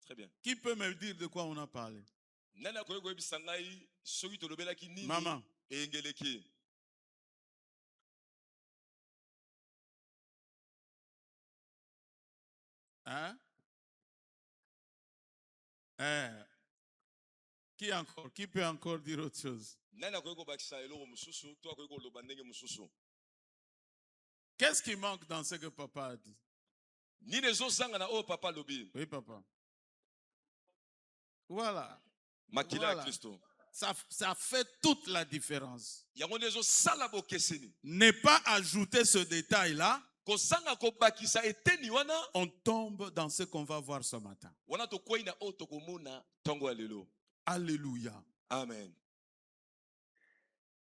Très bien. Qui peut me dire de quoi on a parlé? Maman. Hein? Qui encore? Qui peut encore dire autre chose? Qu'est-ce qui manque dans ce que papa a dit? Oui, papa. Voilà. Voilà. Ça fait toute la différence. Ne pas ajouter ce détail-là, on tombe dans ce qu'on va voir ce matin. Alléluia. Amen.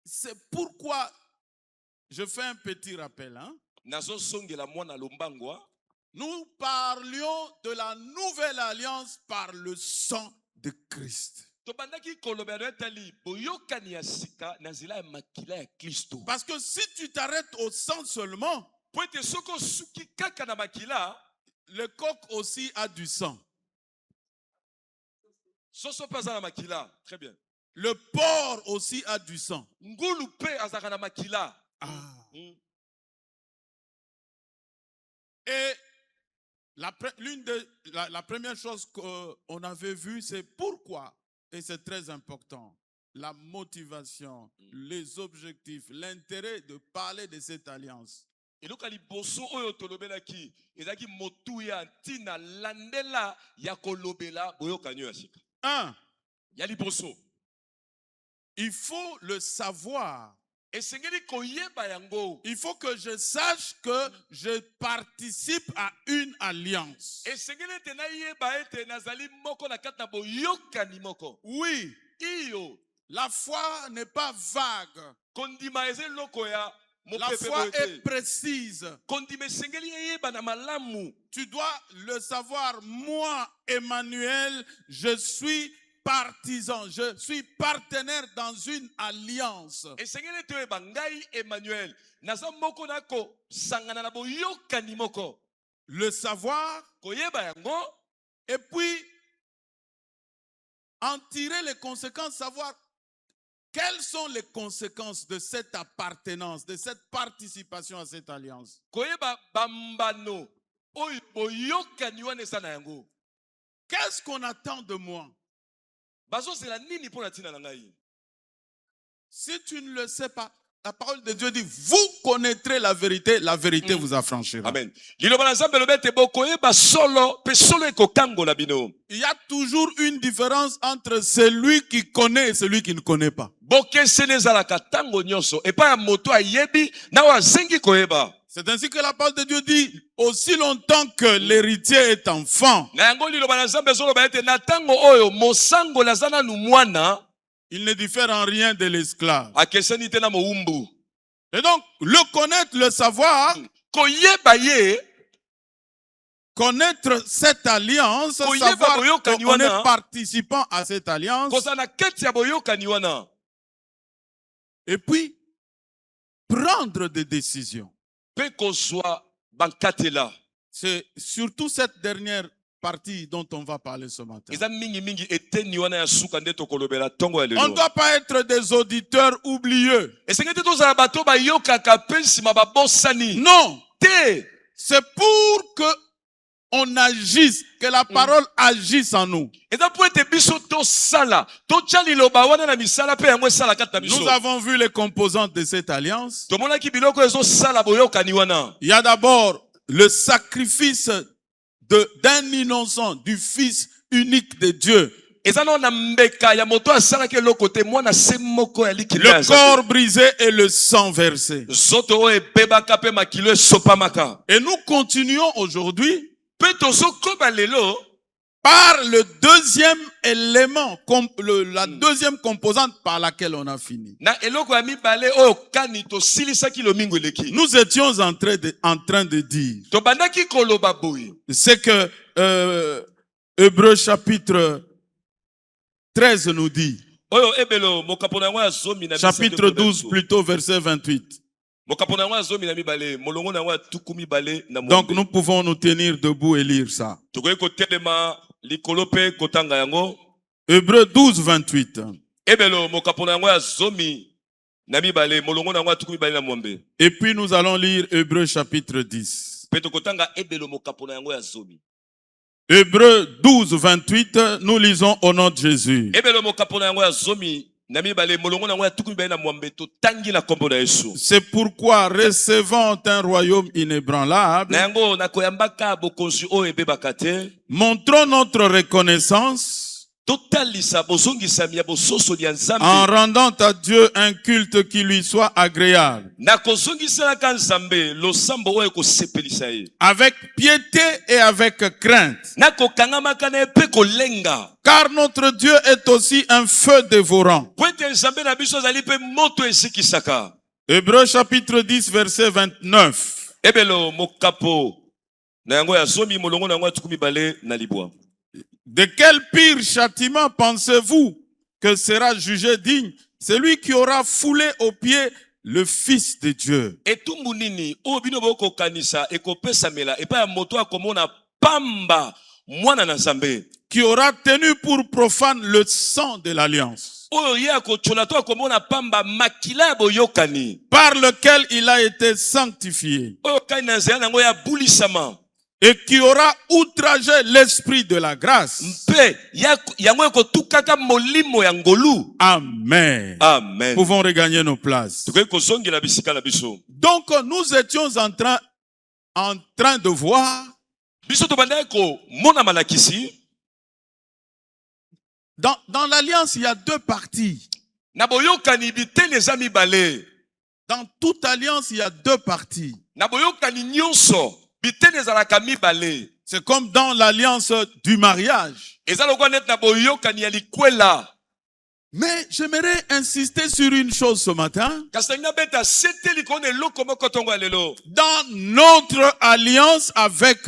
C'est pourquoi je fais un petit rappel. Hein? Nous parlions de la nouvelle alliance par le sang de Christ. Parce que si tu t'arrêtes au sang seulement, le coq aussi a du sang. Très bien. Le porc aussi a du sang. Et la première chose qu'on avait vue, c'est pourquoi, et c'est très important, la motivation, les objectifs, l'intérêt de parler de cette alliance. Un, il faut le savoir. Il faut que je sache que je participe à une alliance. Oui, la foi n'est pas vague. La foi est précise. Tu dois le savoir. Moi, Emmanuel, je suis partisan, je suis partenaire dans une alliance. Le savoir, et puis en tirer les conséquences, savoir quelles sont les conséquences de cette appartenance, de cette participation à cette alliance. Qu'est-ce qu'on attend de moi? Si tu ne le sais pas, la parole de Dieu dit, vous connaîtrez la vérité vous affranchira. Amen. Il y a toujours une différence entre celui qui connaît et celui qui ne connaît pas. C'est ainsi que la parole de Dieu dit, aussi longtemps que l'héritier est enfant, il ne diffère en rien de l'esclave. Et donc, le connaître, le savoir, connaître cette alliance, savoir qu'on est participant à cette alliance, et puis prendre des décisions. C'est surtout cette dernière partie dont on va parler ce matin. On ne doit pas être des auditeurs oublieux. Non, c'est pour que on agisse, que la parole agisse en nous. Nous avons vu les composantes de cette alliance. Il y a d'abord le sacrifice d'un innocent, du Fils unique de Dieu. Le corps brisé et le sang versé. Et nous continuons aujourd'hui par le deuxième élément, la deuxième composante par laquelle on a fini. Nous étions en train de dire, c'est que Hébreux chapitre 13 nous dit, chapitre 12 plutôt, verset 28. Donc nous pouvons nous tenir debout et lire ça. likolo pe kotanga yango. Hébreux 12, 28. Ebelo mokapona yango ya zomi na mibale molongo na yango atuku mibale na mwambe. Et puis nous allons lire Hébreux chapitre 10. Pe tokotanga ebelo mokapona yango ya zomi. Hébreux 12, 28, nous lisons au nom de Jésus. Ebelo mokapona yango ya zomi na mibale molongo na yango atuku mibale na mwambe totangi na kombo na Yesu. C'est pourquoi, recevant un royaume inébranlable, Na yango nakoyambaka bokonzi oyo ebebaka te. montrons notre reconnaissance Totalisa bozongisami ya bososoli ya Nzambe. en rendant à Dieu un culte qui lui soit agréable, Na kozongiselaka Nzambe losambo oyo kosepelisa ye. avec piété et avec crainte. Na kokangamaka na ye pe kolenga. Car notre Dieu est aussi un feu dévorant. Po ete Nzambe na biso azali pe moto esikisaka. Hébreux chapitre 10, verset 29. Ebelo mokapo na yango ya zomi molongo na yango atuku mibale na libwa. De quel pire châtiment pensez-vous que sera jugé digne celui qui aura foulé aux pieds le Fils de Dieu? Etumbu nini oyo bino bokokanisa ekopesamela epa ya moto akomona pamba mwana na Nzambe. Qui aura tenu pour profane le sang de l'alliance, Oyo ye akochola to akomona pamba makila ya boyokani. par lequel il a été sanctifié, Oyo kani na nzela nango ya bulisama. et qui aura outragé l'esprit de la grâce. Mpe yango ekotukaka molimo ya ngolu. Amen. Amen. Pouvons regagner nos places. Tokoki kozongela bisika na biso. Donc nous étions en train de voir Biso tobandaki komona malakisi. dans l'alliance, il y a deux parties. Na boyokani bitene eza mibale. Dans toute alliance, il y a deux parties. Na boyokani nyonso bitene ezalaka mibale. C'est comme dans l'alliance du mariage. Eza lokola neti na boyokani ya likwela. Mais j'aimerais insister sur une chose ce matin. Kasi na beta seteli kone eloko moko tongo ya lelo. Dans notre alliance avec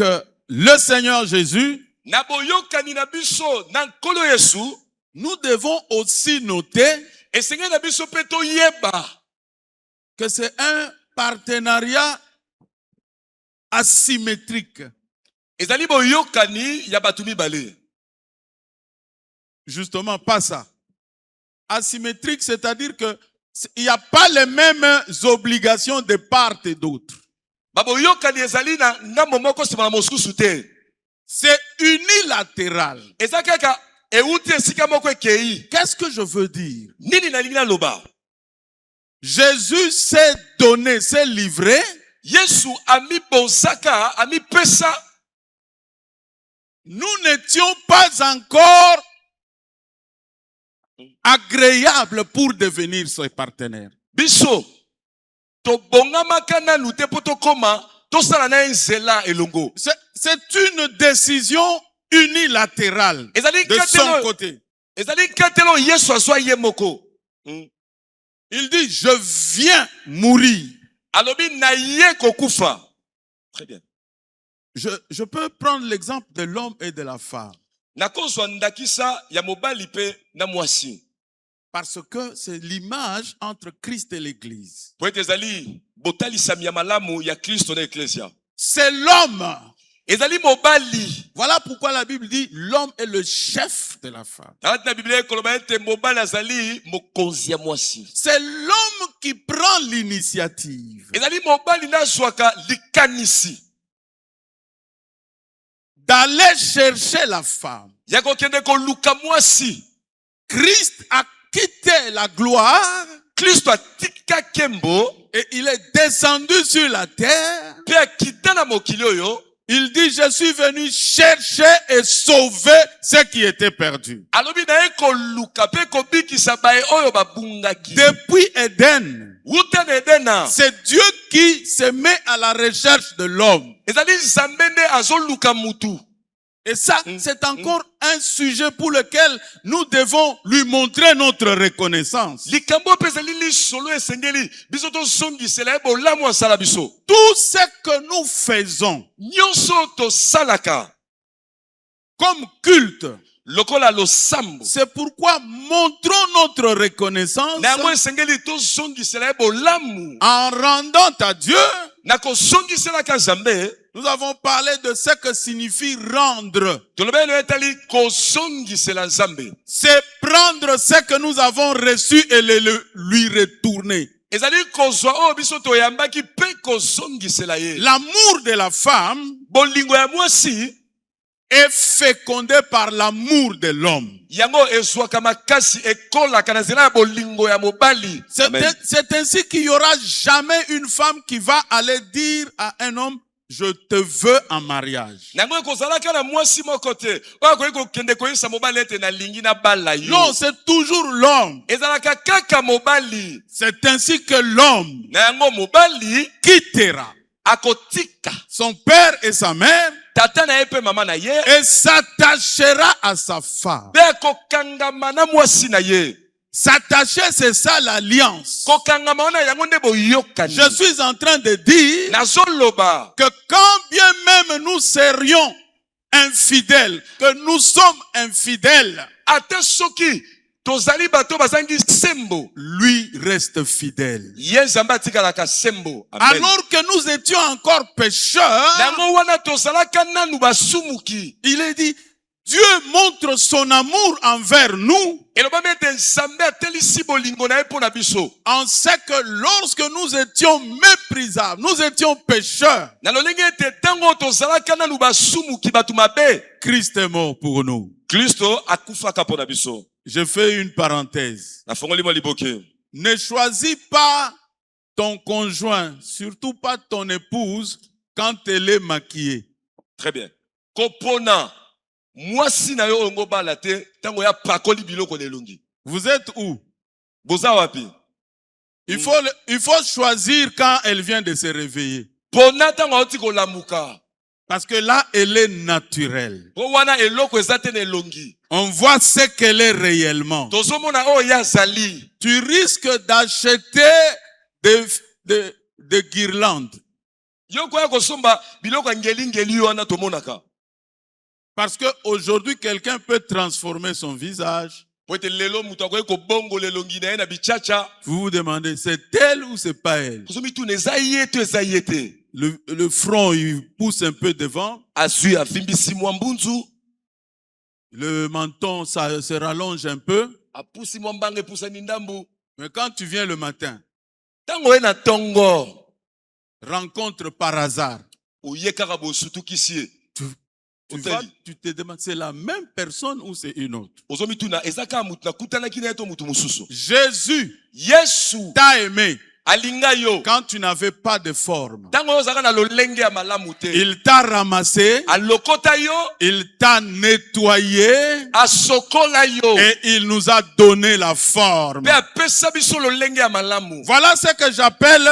le Seigneur Jésus, Na boyokani na biso na nkolo Yesu. nous devons aussi noter Esengeli na biso pe toyeba que c'est un partenariat asymétrique. ezali boyokani ya bato mibale. Justement, pas ça. Asymétrique, c'est-à-dire que il n'y a pas les mêmes obligations de part et d'autre. Ba boyokani ezali na ngambo moko sima na mosusu te. C'est unilatéral. Eza kaka euti esika moko ekei. Qu'est-ce que je veux dire? Nini nalingi naloba? Jésus s'est donné, s'est livré. Yesu ami bozaka, ami pesa. Nous n'étions pas encore agréables pour devenir ses partenaires. Biso to bongamaka nanu te po tokoma tosala na nzela elongo. C'est une décision unilatérale de son côté. Ezali katelo Yesu aswa ye moko. Il dit, je viens mourir. Alobi na ye kokufa. Très bien. Je peux prendre l'exemple de l'homme et de la femme. Nakozwa ndakisa ya mobali pe na mwasi. Parce que c'est l'image entre Christ et l'Église. Po ete ezali botalisami ya malamu ya Kristo na Ecclesia. C'est l'homme. Ezali mobali. Voilà pourquoi la Bible dit l'homme est le chef de la femme. Na Biblia koloba ete mobali azali mokonzi ya mwasi. C'est l'homme qui prend l'initiative Ezali mobali na zwaka likanisi d'aller chercher la femme. ya kokende koluka mwasi. Christ a quitté la gloire Kristo atika kembo et il est descendu sur la terre. pe akita na mokili oyo. Il dit, je suis venu chercher et sauver ce qui était perdu. Alobi na ye koluka pe kobikisa bae oyo babungaki. Depuis Éden, Wuta na Edena. c'est Dieu qui se met à la recherche de l'homme. Ezali Nzambe nde azoluka mutu. Et ça, c'est encore un sujet pour lequel nous devons lui montrer notre reconnaissance. Likambo pe ezali lisolo esengeli biso tozongisela ye bolamu asala biso. Tout ce que nous faisons Nyonso tosalaka comme culte, lokola losambo. c'est pourquoi montrons notre reconnaissance Na yango esengeli tozongisela ye bolamu. en rendant à Dieu Na kozongiselaka Nzambe Nous avons parlé de ce que signifie rendre. tolobeli etali kozongisela nzambe. C'est prendre ce que nous avons reçu et lui retourner. Ezali kozwa oyo biso toyambaki pe kozongisela ye. L'amour de la femme Bolingo ya mwasi est fécondé par l'amour de l'homme. yango ezwaka makasi ekolaka na nzela ya bolingo ya mobali. Amen. C'est ainsi qu'il n'y aura jamais une femme qui va aller dire à un homme, je te veux en mariage. Nango ekozalaka na mwasi moko te oyo akoki kokende koyebisa mobali ete nalingi nabala yo. Non, c'est toujours l'homme. Ezalaka kaka mobali. C'est ainsi que l'homme Na yango mobali quittera akotika son père et sa mère tata na ye pe mama na ye et s'attachera à sa femme. pe akokangama na mwasi na ye. S'attacher, c'est ça l'alliance. Kokangama wana yango nde boyokani. Je suis en train de dire Nazoloba que quand bien même nous serions infidèles, que nous sommes infidèles, ata soki tozali bato bazangi sembo, lui reste fidèle. ye nzambe atikalaka sembo. Amen. Alors que nous étions encore pécheurs, Nango wana tozalaka nanu basumuki. il est dit, Dieu montre son amour envers nous Elobami ete nzambe atelisi bolingo na ye mpo na biso. en ce que lorsque nous étions méprisables, nous étions pécheurs, Na lolenge ete tango tozalaka nanu basumuki bato mabe, Christ est mort pour nous. Kristo akufaka mpo na biso. Je fais une parenthèse. Nafongoli mwa liboke. Ne choisis pas ton conjoint, surtout pas ton épouse, quand elle est maquillée. Très bien. Kopona mwasi na yo ongo bala te tango ya pakoli biloko na elongi. Vous êtes où? Boza wapi? Il faut choisir quand elle vient de se réveiller. Pona tango oti kolamuka. Parce que là, elle est naturelle. Po wana eloko ezate na elongi. On voit ce qu'elle est réellement. Tozomona oyo yazali. Tu risques d'acheter des guirlandes. Yo koya kosomba biloko ngeli wana tomonaka. Parce qu'aujourd'hui, quelqu'un peut transformer son visage. Po ete lelo mutu akoki kobongo lelongi na ye na bichacha. Vous vous demandez, c'est elle ou c'est pas elle? Kozomi tu eza ye te eza ye te. Le front, il pousse un peu devant. Azui avimbisi mwa mbunzu. Le menton, ça se rallonge un peu. Apusi mwa mbanga epusani ndambu. Mais quand tu viens le matin, Tango ye na tongo. rencontre par hasard, Oye kaka bosutukisi ye. tu te demandes, c'est la même personne ou c'est une autre? Ozomi tuna ezaka mutu na kutanaki na ye to mutu mususu. Jésus Yesu t'a aimé alinga yo. quand tu n'avais pas de forme. Tango yo zaka na lolenge ya malamu te. Il t'a ramassé, Alokota yo, il t'a nettoyé asokola yo. et il nous a donné la forme. Pe apesa biso lolenge ya malamu. Voilà ce que j'appelle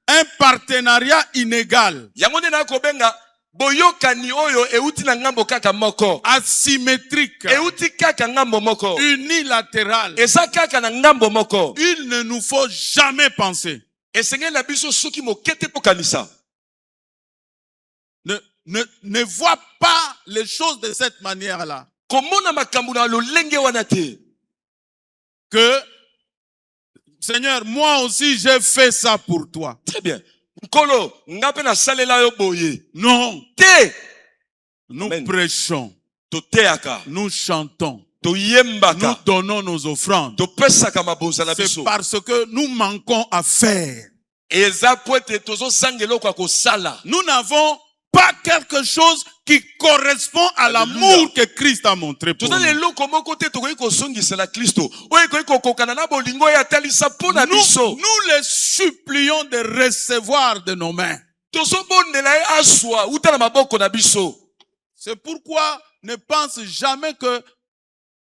un partenariat inégal, Yango nde na kobenga boyokani oyo euti na ngambo kaka moko. asymétrique, Euti kaka ngambo moko. unilatéral. Eza kaka na ngambo moko. Il ne nous faut jamais penser. Esengeli na biso soki mokete po kanisa. Ne vois pas les choses de cette manière-là. Komona makambo na lolenge wana te. Que, Seigneur, moi aussi j'ai fait ça pour toi. Très bien. Nkolo, ngape na salela yo boye. Non, Te, nous Amen. prêchons, toteaka, nous chantons, nous toyembaka, donnons nos offrandes. topesaka mabonza na C'est biso. parce que nous manquons à faire. Eza po ete tozosanga eloko ya kosala. Nous n'avons pas quelque chose qui correspond à Alléluia. l'amour que Christ a montré pour Tozali nous. eloko moko te tokoki kosongisela Kristo. Oyo ekoki kokokana na bolingo oyo atalisa mpo na biso. Nous les supplions de recevoir de nos mains. Tozobondela ye aswa uta na maboko na biso. C'est pourquoi ne pense jamais que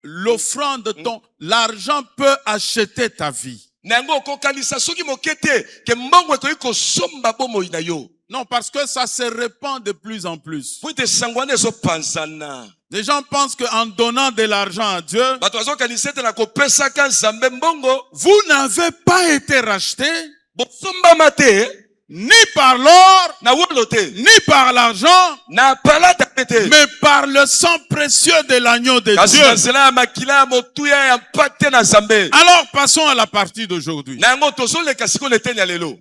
l'offrande de l'argent peut acheter ta vie. Na yango okokanisa soki moke te ke mbongo ekoki kosomba bomoi na yo. Non, parce que ça se répand de plus en plus. Po ete sango wana ezopanzana. Les gens pensent qu'en donnant de l'argent à Dieu, Bato bazokanisa ete na kopesaka nzambe mbongo vous n'avez pas été racheté bosombama te ni par l'or, na wolo te ni par l'argent, na palata pe te mais par le sang précieux de l'agneau de kasi Dieu. na nzela ya makila ya motuya ya mpate na nzambe. Alors passons à la partie d'aujourd'hui. Na yango tozoleka sikoyo na eteni ya lelo.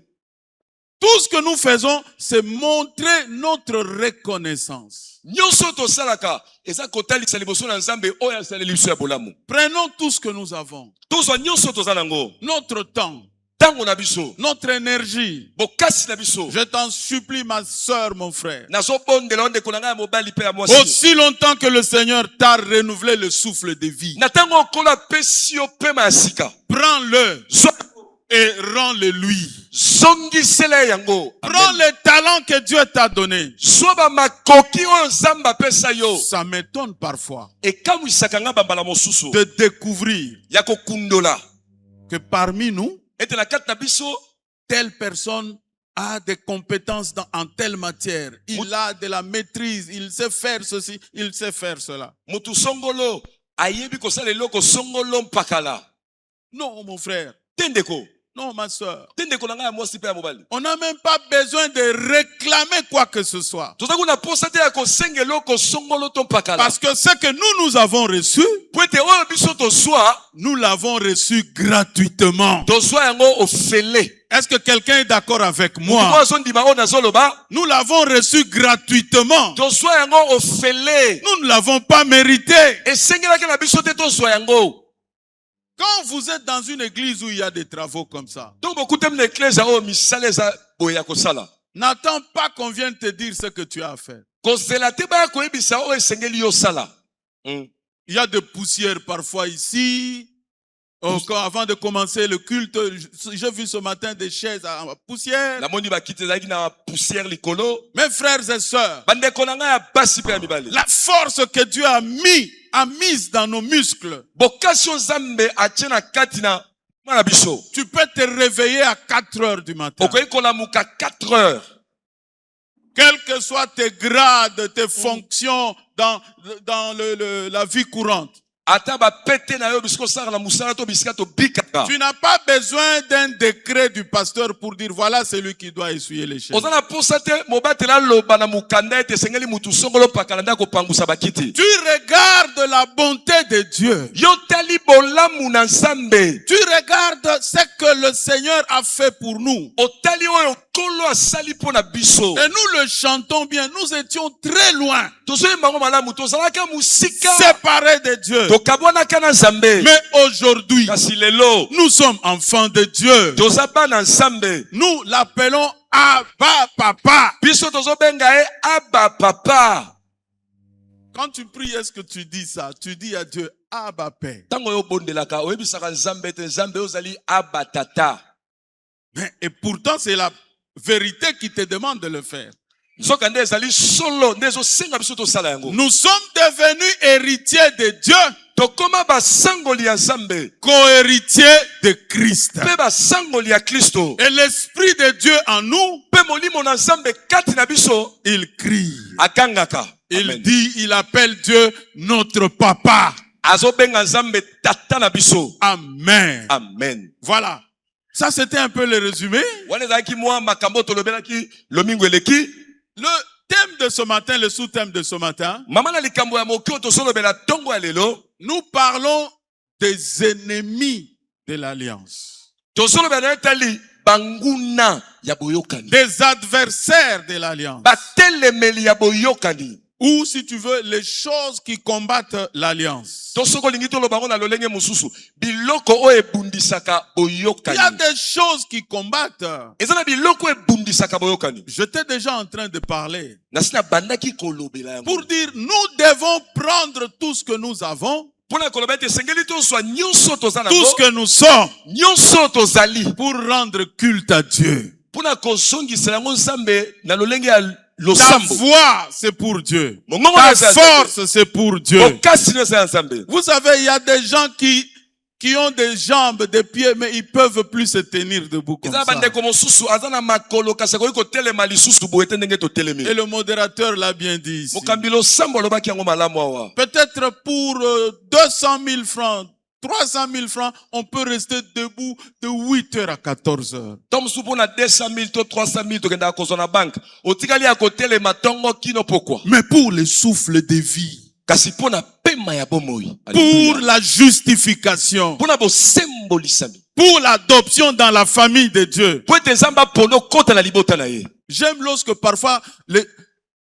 Tout ce que nous faisons, c'est montrer notre reconnaissance. nyonso tosalaka eza kotalisa liboso na nzambe oyo asaleli biso ya bolamu. Prenons tout ce que nous avons. Tozwa nyonso toza nango, Notre temps, ntango na biso, notre énergie. bokasi na biso. Je t'en supplie, ma sœur, mon frère. Nazobondela ondeko na ngai ya mobali mpe ya mwasi. Aussi longtemps que le Seigneur t'a renouvelé le souffle de vie, Na ntango okolo apesi yo pema ya sika, prends-le zwa et rends-le lui. zongisela yango. Prends les talents que Dieu t'a donnés. Zwa bamakoki oyo nzambe apesa yo. Ça m'étonne parfois Ekamwisaka nga bambala mosusu de découvrir ya kokundola que parmi nous, ete na kati na biso telle personne a des compétences en telle matière. Il a de la maîtrise. Il sait faire ceci. Il sait faire cela. mutu songolo ayebi kosala eloko songolo mpakala. Non, mon frère. Tendeko, Non, ma soeur. tendeko na ngai ya mwasi mpe ya mobali. On n'a même pas besoin de réclamer quoi que ce soit. Toza kuna posa te ya kosenga eloko songolo to mpakala. Parce que ce que nous avons reçu, Po ete oyo biso tozwa, nous l'avons reçu gratuitement. tozwa yango ofele. Est-ce que quelqu'un est d'accord avec Mutu moi? azondima oyo nazoloba, Nous l'avons reçu gratuitement. tozwa yango ofele. Nous ne l'avons pas mérité. Esengelaki na biso te tozwa yango. Quand vous êtes dans une église où il y a des travaux comme ça, Donc bokutami na eklezia oyo misala eza boye ya kosala. n'attends pas qu'on vienne te dire ce que tu as à faire. Kozela te baya koyebisa oyo esengeli yo sala. Il y a des poussières parfois ici. Avant de commencer le culte, j'ai vu ce matin des chaises en poussière. Namoni bakiti ezalaki na poussière likolo. Mes frères et sœurs, Bandeko na ngai ya basi mpe ya mibali. la force que Dieu a mise dans nos muscles. Bokasi oyo nzambe atie na kati na mwana biso. Tu peux te réveiller à 4 heures du matin. Okoki kolamuka 4 heures. Quels que soient tes grades, tes fonctions dans la vie courante. Ata bapete na yo bisiko sala na musala to bisika to bikaka. Tu n'as pas besoin d'un décret du pasteur pour dire voilà celui qui doit essuyer les chaînes. Ozana posa te mobatela loba na mukanda ete esengeli mutu songolo pakala nda kopangusa bakiti. Tu regardes la bonté de Dieu. Yo tali bolamu na nzambe. Tu regardes ce que le Seigneur a fait pour nous. Otali oyo kolo asali po na biso. Et nous le chantons bien. Nous étions très loin. Tozoyemba ngo malamu tozalaka musika. Séparés de Dieu. Tokabwanaka na nzambe. Mais aujourd'hui, Kasi lelo nous sommes enfants de Dieu. tozaba na nzambe. Nous l'appelons Abba Papa. Biso tozobenga e Abba Papa. Quand tu pries, est-ce que tu dis ça? Tu dis à Dieu Abba Père. Tango yo bondelaka oyebisaka nzambe te nzambe ozali Abba Tata. Et pourtant, c'est la vérité qui te demande de le faire. Soka nde ezali solo nde ezosenga biso tosala yango. Nous sommes devenus héritiers de Dieu, Tokoma basangoli ya nzambe. co-héritiers de Christ. Pe basangoli ya Kristo. Et l'Esprit de Dieu en nous, Pe molimo na nzambe kati na biso il crie. akangaka. Il Amen. dit, il appelle Dieu notre Papa. Azobenga nzambe tata na biso. Amen. Amen. Voilà. Ça, c'était un peu le résumé. Wana ezalaki mwa makambo tolobelaki lomingo eleki. Le thème de ce matin, le sous-thème de ce matin, Mama na likambo ya moki oyo tosolobela tongo ya lelo. nous parlons des ennemis de l'alliance, Tosolobela etali banguna ya boyokani. des adversaires de l'alliance, Batelemeli ya boyokani. ou si tu veux, les choses qui combattent l'alliance. Tosoko lingi toloba ngo na lolenge mosusu. Biloko oyo ebundisaka Il y a boyokani. des choses qui combattent. Eza na biloko oyo ebundisaka boyokani. J'étais déjà en train de parler Nasi na bandaki kolobela yango. pour dire, nous devons prendre tout ce que nous avons, Pona koloba ete esengeli tozwa nyonso toza tout ce nango. que nous sommes, Nyonso tozali. pour rendre culte à Dieu. Pona kozongisa yango nzambe na lolenge ya Ta losambo. voix, c'est pour Dieu. Mongongo Ta na eza ya force, c'est pour Dieu. nzambe. Okasi na eza ya nzambe. Vous savez, il y a des gens qui ont des jambes, des pieds, mais ils peuvent plus se tenir debout comme Eza ça. bandeko mosusu aza na makolo kasi akoki kotelema lisusu boye te ndenge totelemi. Et le modérateur l'a bien dit ici. Mokambi losambo alobaki yango malamu awa. Peut-être pour 200 000 francs, 300 000 francs, on peut rester debout de 8 heures à 14 heures. To mosusu mpona 200 000 to 300 000 tokendaka kozwa na banke. Otikali ya kotelema ntongo kino pokwa. Mais pour le souffle de vie, Kasi mpona pema ya bomoi. pour la justification, Mpona bosembolisami. pour l'adoption dans la famille de Dieu. po ete nzambe apona okota na libota na ye. J'aime lorsque parfois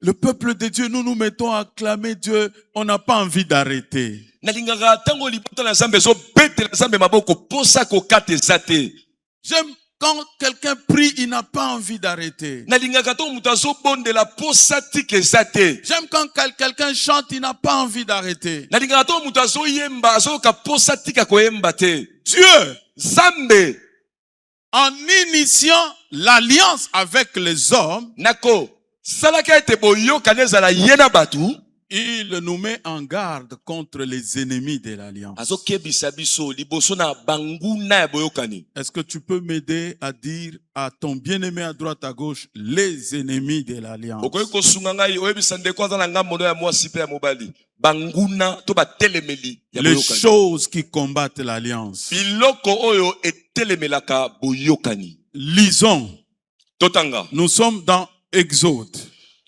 le peuple de Dieu, nous nous mettons à acclamer Dieu, on n'a pas envie d'arrêter. Nalingaka ntango libota na nzambe ezobetela nzambe maboko mposa kokata eza te. J'aime quand quelqu'un prie, il n'a pas envie d'arrêter. Nalingaka ntango moto azobondela mposa tika eza te. J'aime quand quelqu'un chante, il n'a pas envie d'arrêter. Nalingaka ntango moto azoyemba azoyoka mposa tika koyemba te. Dieu, Nzambe en initiant l'alliance avec les hommes, nako salaka ete boyokana ezala ye na bato, il nous met en garde contre les ennemis de l'alliance. azokebisa biso liboso na banguna ya boyokani. Est-ce que tu peux m'aider à dire à ton bien-aimé à droite à gauche les ennemis de l'alliance? Okoki kosunga ngai oyebisa ndeko aza na ngambo ya mwasi pe ya mobali banguna to batelemeli ya Les boyokani, choses qui combattent l'alliance. biloko oyo etelemelaka boyokani. Lisons. Totanga Nous sommes dans Exode.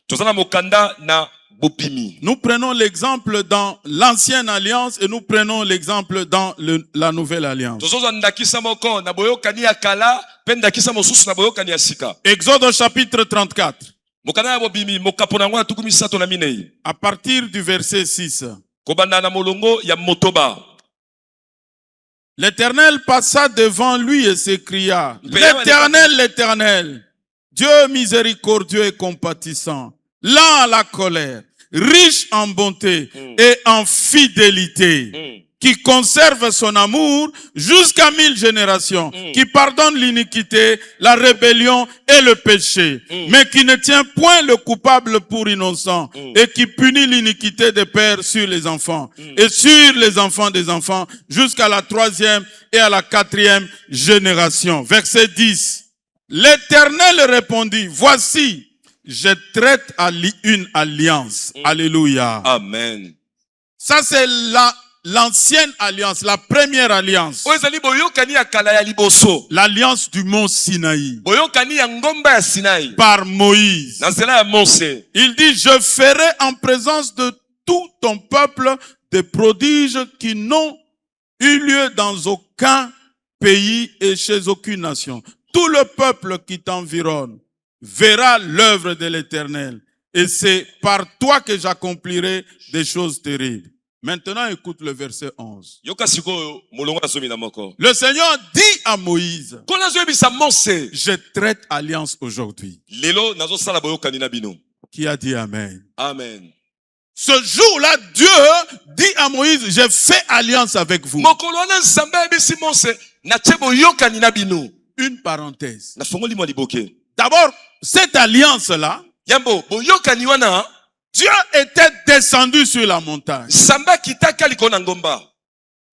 toza na mokanda na bopimi. Nous prenons l'exemple dans l'ancienne alliance et nous prenons l'exemple dans la nouvelle alliance. Tozozwa ndakisa moko na boyokani ya kala pe ndakisa mosusu na boyokani ya sika. Exode au chapitre 34, Mokanda ya bopimi mokapo nango ya tuku misato na minei à partir du verset 6. kobanda na molongo ya motoba. L'Éternel passa devant lui et s'écria, l'Éternel, l'Éternel, Dieu miséricordieux et compatissant, lent à la colère, riche en bonté et en fidélité, qui conserve son amour jusqu'à 1000 générations, qui pardonne l'iniquité, la rébellion et le péché, mais qui ne tient point le coupable pour innocent, et qui punit l'iniquité des pères sur les enfants, et sur les enfants des enfants, jusqu'à la 3e et à la 4e génération. Verset 10. L'Éternel répondit, voici, je traite une alliance. Alléluia. Amen. Ça c'est l'ancienne alliance, la première alliance. Oyo ezali boyokani ya kala ya liboso. L'alliance du mont Sinaï. Boyokani ya ngomba ya Sinai. Par Moïse. Na nzela ya Mose. Il dit, je ferai en présence de tout ton peuple des prodiges qui n'ont eu lieu dans aucun pays et chez aucune nation. Tout le peuple qui t'environne verra l'œuvre de l'Éternel. Et c'est par toi que j'accomplirai des choses terribles. Maintenant, écoute le verset 11. Yoka sikoyo molongo na zomi na moko. Le Seigneur dit à Moïse, Kona zoyebisa Mose. je traite alliance aujourd'hui. Lelo nazosala boyokani na bino. Qui a dit Amen? Amen. Ce jour-là, Dieu dit à Moïse, j'ai fait alliance avec vous. Mokolo wana nzambe ayebisi Mose natie boyokani na bino. Une parenthèse. Na fongoli mwa liboke. D'abord, cette alliance-là, Yambo boyokani wana Dieu était descendu sur la montagne. nzambe akitaka likolo na ngomba.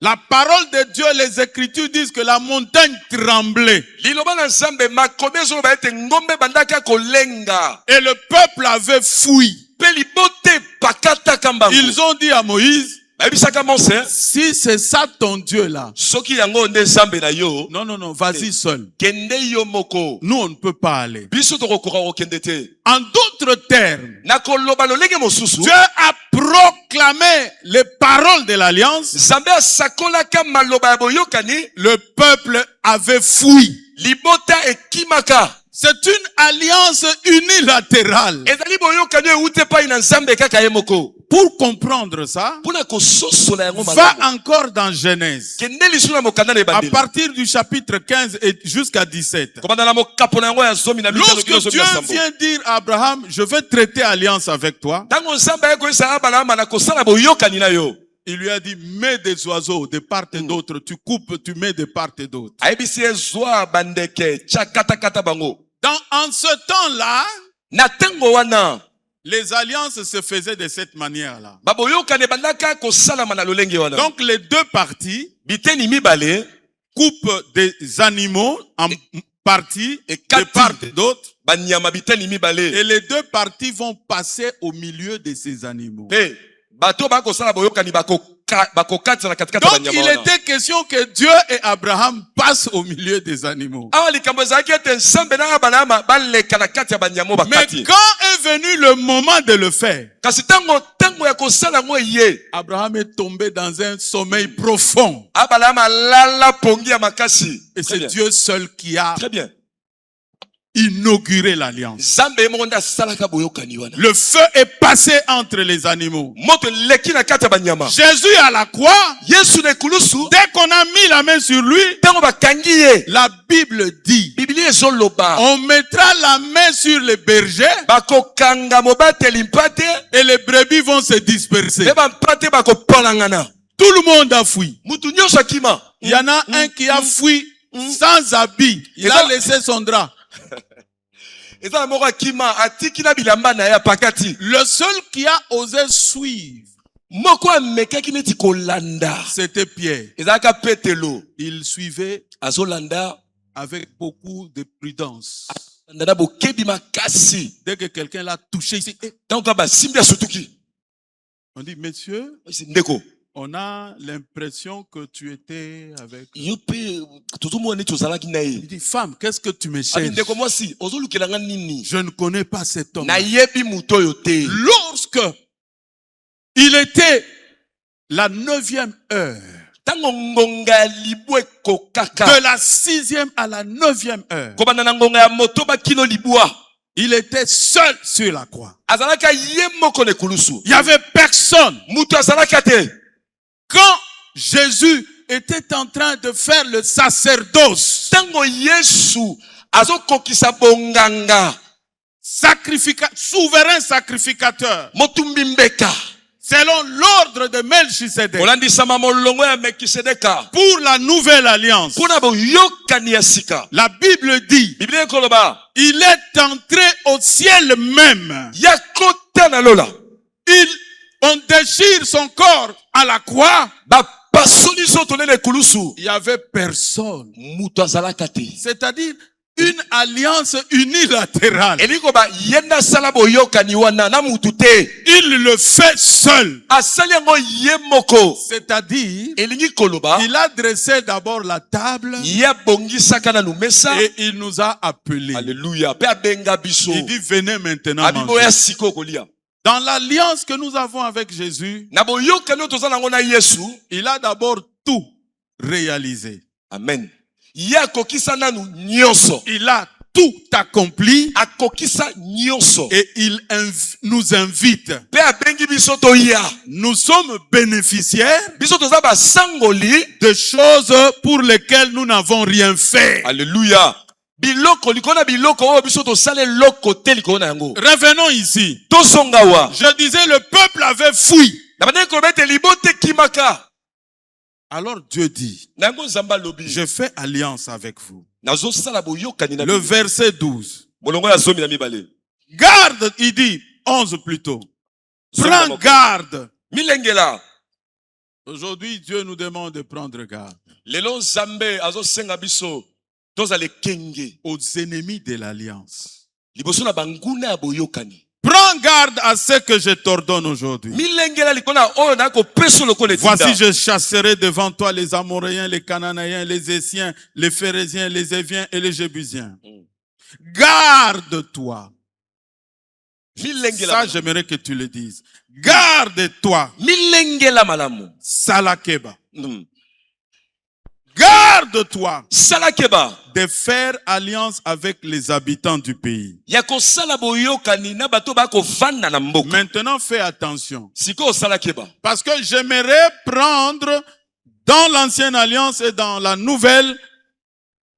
La parole de Dieu, les Écritures disent que la montagne tremblait. Liloba na nzambe makomi ezoba ete ngombe bandaka kolenga. Et le peuple avait fui. Pe libote pakataka mbangu. Ils ont dit à Moïse, Bayebisaka Mose, si c'est ça ton Dieu là, soki yango nde nzambe na yo, non, vas-y seul. kende yo moko. Nous, on ne peut pas aller. Biso tokokoka kokende te. En d'autres termes, Na koloba lolenge mosusu. Dieu a proclamé les paroles de l'alliance. Nzambe asakolaka maloba ya boyokani. Le peuple avait fui. Libota ekimaka. C'est une alliance unilatérale. Ezali boyokani euti epai na nzambe kaka ye moko. Pour comprendre ça, Mpona kososola yango va malamu. encore dans Genèse. Kende lisu na mokanda na À ebandeli. partir du chapitre 15 et jusqu'à 17. Kobanda na mokapo na yango ya zomi na mitano kilo Lorsque zomi Dieu na sambo. vient dire à Abraham, je vais traiter alliance avec toi, Tango nzambe ayekoyisa Abrahama na kosala boyokani na yo. il lui a dit, mets des oiseaux de part et d'autre, tu coupes, tu mets de part et d'autre. Ayebisi ezwa bandeke tya katakata bango. En ce temps-là, Na tango wana les alliances se faisaient de cette manière-là. baboyokani bandaka kosalama na lolenge wana. Donc les deux parties Biteni mibale coupent des animaux en parties et de part et d'autre. banyama biteni mibale. Et les deux parties vont passer au milieu de ces animaux. Pe bato bakosala boyokani bako bakokatisa na katikati ya Donc banyama il wana. était question que Dieu et Abraham passent au milieu des animaux. Awa likambo ezalaki ete nsambe na Abrahama baleka na kati ya banyama Mais bakati. quand est venu le moment de le faire, Kasi tango ya kosala ngo ye, Abraham est tombé dans un sommeil profond. Abrahama lala pongi ya makasi. Et Très c'est bien. Dieu seul qui a Très bien. inauguré l'alliance. Nzambe monda salaka boyokani wana. Le feu est passé entre les animaux. Moto leki na kati ya banyama. Jésus à la croix, Yesu na ekulusu, dès qu'on a mis la main sur lui, tango bakangi ye, la Bible dit, Biblia ezoloba, on mettra la main sur les bergers bakokanga mobateli mpate, et les brebis vont se disperser. pe bampate bakoponangana. Tout le monde a fui. Mutu nyonso akima. Il y en a un qui a fui sans habit. Il a laissé son drap. Eza na moko akima atiki na bilamba na ya pakati. Le seul qui a osé suivre, Moko amekaki neti kolanda. c'était Pierre. Ezalaka Petelo. Il suivait Azolanda, avec beaucoup de prudence. landa na bokebi makasi. Dès que quelqu'un l'a touché ici, Tango ba simbi asutuki. on dit, monsieur, Ndeko. on a l'impression que tu étais avec... Yope tozomona neti ozalaki na ye. Il dit, femme, qu'est-ce que tu me Abi cherches? ndeko mwasi, ozolukelanga nini? Je ne connais pas cet homme. Na yebi muto yo te. Lorsque il était la 9e heure, Tango ngonga libwe de kokaka. la 6e à la 9e heure, Kobanda na ngonga ya moto ba kilo libwa. il était seul sur la croix. Azalaka ye moko ne kulusu. Il n'y avait personne. Mutu azalaka te. Quand Jésus était en train de faire le sacerdoce, Tango Yesu azokokisa bonganga. souverain sacrificateur, Motumbi mbeka. selon l'ordre de Melchisedec, Olandisama molongo ya Mekisedeka. pour la nouvelle alliance, Pona boyokani ya sika. la Bible dit, Biblia ekoloba. il est entré au ciel même. Ya kota na lola. On déchire son corps à la croix. Ba pasoni soto nene kulusu. Il n'y avait personne. Mutu azalaka te. C'est-à-dire une alliance unilatérale. Eliko ba yenda sala boyokani wana na mutu te. Il le fait seul. Asali yango ye moko. C'est-à-dire, Elingi koloba. il a dressé d'abord la table Ya bongisaka na numesa. et il nous a appelés. Alléluia. Pe abenga biso. Il dit, venez maintenant Abibo manger. ya siko kolia. Dans l'alliance que nous avons avec Jésus, Na boyokani oyo toza nango na Yesu. il a d'abord tout réalisé. Amen. Ya kokisa nanu nyonso. Il a tout accompli Akokisa nyonso. et il nous invite. Pe abengi biso toya. Nous sommes bénéficiaires Biso toza ba sangoli. de choses pour lesquelles nous n'avons rien fait. Alléluia. Biloko likona biloko oyo biso tosale loko te likona na yango. Revenons ici. Tosongawa. Je disais, le peuple avait fui. Na bande kolobete libote kimaka. Alors Dieu dit, Nango nzamba lobi. je fais alliance avec vous. Nazo sala boyokani na Le verset 12. molongo ya zomi na mibale. Garde, il dit, 11 plutôt. Prends garde. Milengela. Aujourd'hui, Dieu nous demande de prendre garde Lelo nzambe azo senga biso. Tozale kenge. aux ennemis de l'alliance. Liboso na banguna ya boyokani. Prends garde à ce que je t'ordonne aujourd'hui. Milengela likona oyo na ko peso loko le tinda. Voici, je chasserai devant toi les Amoréens, les Cananéens, les Essiens, les Phérésiens, les Éviens et les Jébusiens. Garde-toi. Milengela. Ça, j'aimerais que tu le dises. Garde-toi. Milengela malamu. Salakeba. Mm. Garde-toi Salakeba. de faire alliance avec les habitants du pays. Ya kosala boyokani na bato ba ko vanda na mboka. Maintenant, fais attention. Siko salakeba. Parce que j'aimerais prendre dans l'ancienne alliance et dans la nouvelle,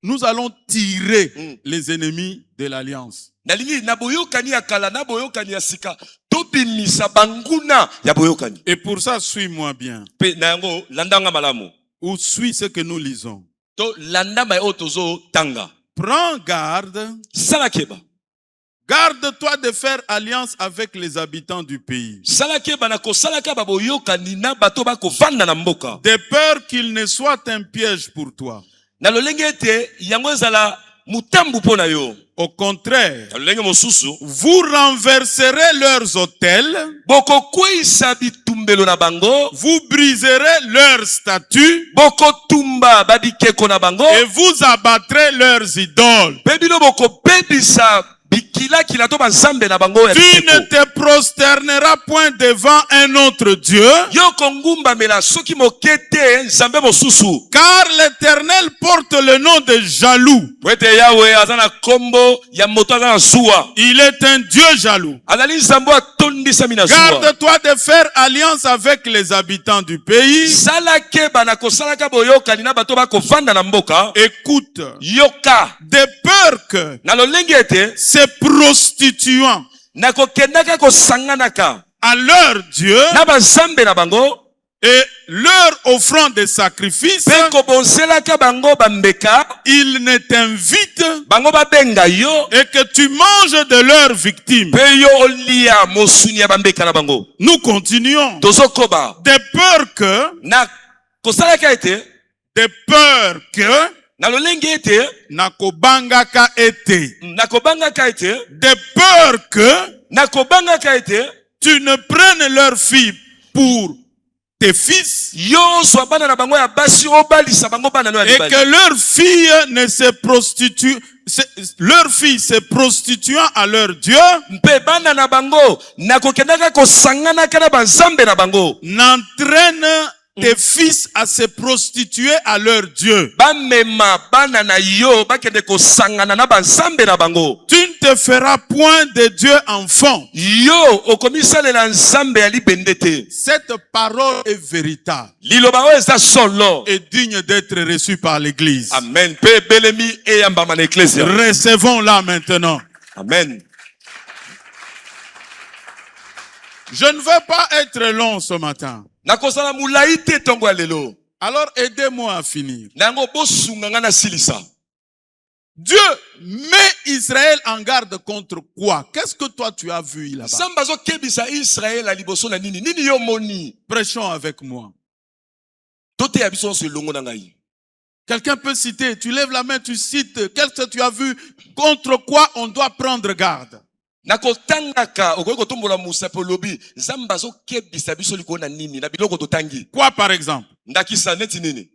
nous allons tirer les ennemis de l'alliance. Nalingi na boyokani ya kala na boyokani ya sika. Tobimisa banguna ya boyokani. Et pour ça, suis-moi bien. Pe na yango landanga malamu. Ou suis ce que nous lisons. To landa mai otozo tanga. Prends garde. Salakeba. Garde-toi de faire alliance avec les habitants du pays. Salakeba na ko salakeba boyokani na bato ba ko vanda na mboka. De peur qu'il ne soit un piège pour toi. Na lolenge ete yango ezala mutambu pona yo. Au contraire, Na lolenge mosusu vous renverserez leurs autels, bokokweyisa bitumbelo na bango, vous briserez leurs statues bokotumba babikeko na bango, et vous abattrez leurs idoles. mpe bino bokobebisa bikilakila to banzambe na bango ya Tu ne bikeko. te prosterneras point devant un autre Dieu, Yo kongumbamela soki moke te nzambe mosusu, car l'Éternel porte le nom de jaloux. po ete yawe aza na kombo ya moto aza na zuwa, Il est un Dieu jaloux. azali nzambe atondisami na zuwa. Garde-toi de faire alliance avec les habitants du pays. Sala keba na kosalaka boyokani na bato bakovanda na mboka. Écoute, Yoka de peur que na lolenge ete se prostituant na kokendaka kosanganaka à leur Dieu na banzambe na bango, et leur offrant des sacrifices, mpe kobonzelaka bango bambeka, ils ne t'invitent bango babenga yo, et que tu manges de leurs victimes. mpe yo olia mosuni ya bambeka na bango. Nous continuons. Tozokoba De peur que, na kosalaka ete de peur que, na lolenge ete nakobangaka ete, na kobangaka ete de peur que na kobangaka ete tu ne prennes leurs filles pour tes fils yo ozwa bana na bango ya basi obalisa bango bana no ya et mibali. que leurs filles ne se prostituent, leurs filles se prostituant à leur Dieu, Mpe bana na bango na kokendaka kosanganaka na banzambe na bango, n'entraînent tes fils à se prostituer à leur Dieu. bamema bana na yo bakende kosangana na banzambe na bango. Tu ne te feras point de Dieu enfant. Yo okomisalela nzambe ya libende te. Cette parole est véritable Liloba oyo eza solo. et digne d'être reçue par l'Église. Amen. Pe belemi eyambama na eklesia. Recevons-la maintenant. Amen. Je ne veux pas être long ce matin. Nakosala mulai te tongo ya lelo. Alors aidez-moi à finir. Nango bosunga nga na silisa. Dieu met Israël en garde contre quoi? Qu'est-ce que toi tu as vu là-bas? Samba zo kebisa Israël a liboso na nini? Nini yo moni? Prêchons avec moi. Tote ya biso se longo na ngai. Quelqu'un peut citer, tu lèves la main, tu cites, qu'est-ce que tu as vu? Contre quoi on doit prendre garde? Nakotangaka okoki kotombola musa pe lobi nzambe azokebisa biso likolo na nini na biloko totangi. Quoi par exemple? Ndakisa neti nini?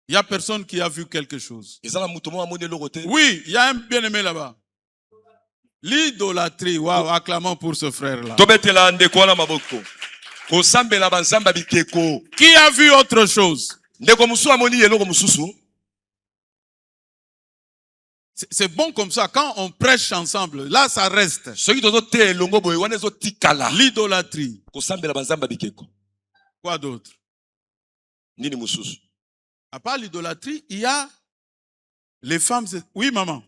Il y a personne qui a vu quelque chose. Ezala mutu mo amoni eloko te. Oui, il y a un bien-aimé là-bas. L'idolâtrie. Waouh, acclamons pour ce frère-là. Tobetela ndeko wana maboko. Kosambela banzamba bikeko. Qui a vu autre chose? Ndeko musu amoni eloko mususu. C'est bon comme ça. Quand on prêche ensemble, là, ça reste. Soki tozo te elongo boye wana ezotikala. L'idolâtrie. Kosambela banzamba bikeko. Quoi d'autre? Nini mususu? À part l'idolâtrie, il y a les femmes. Oui, maman.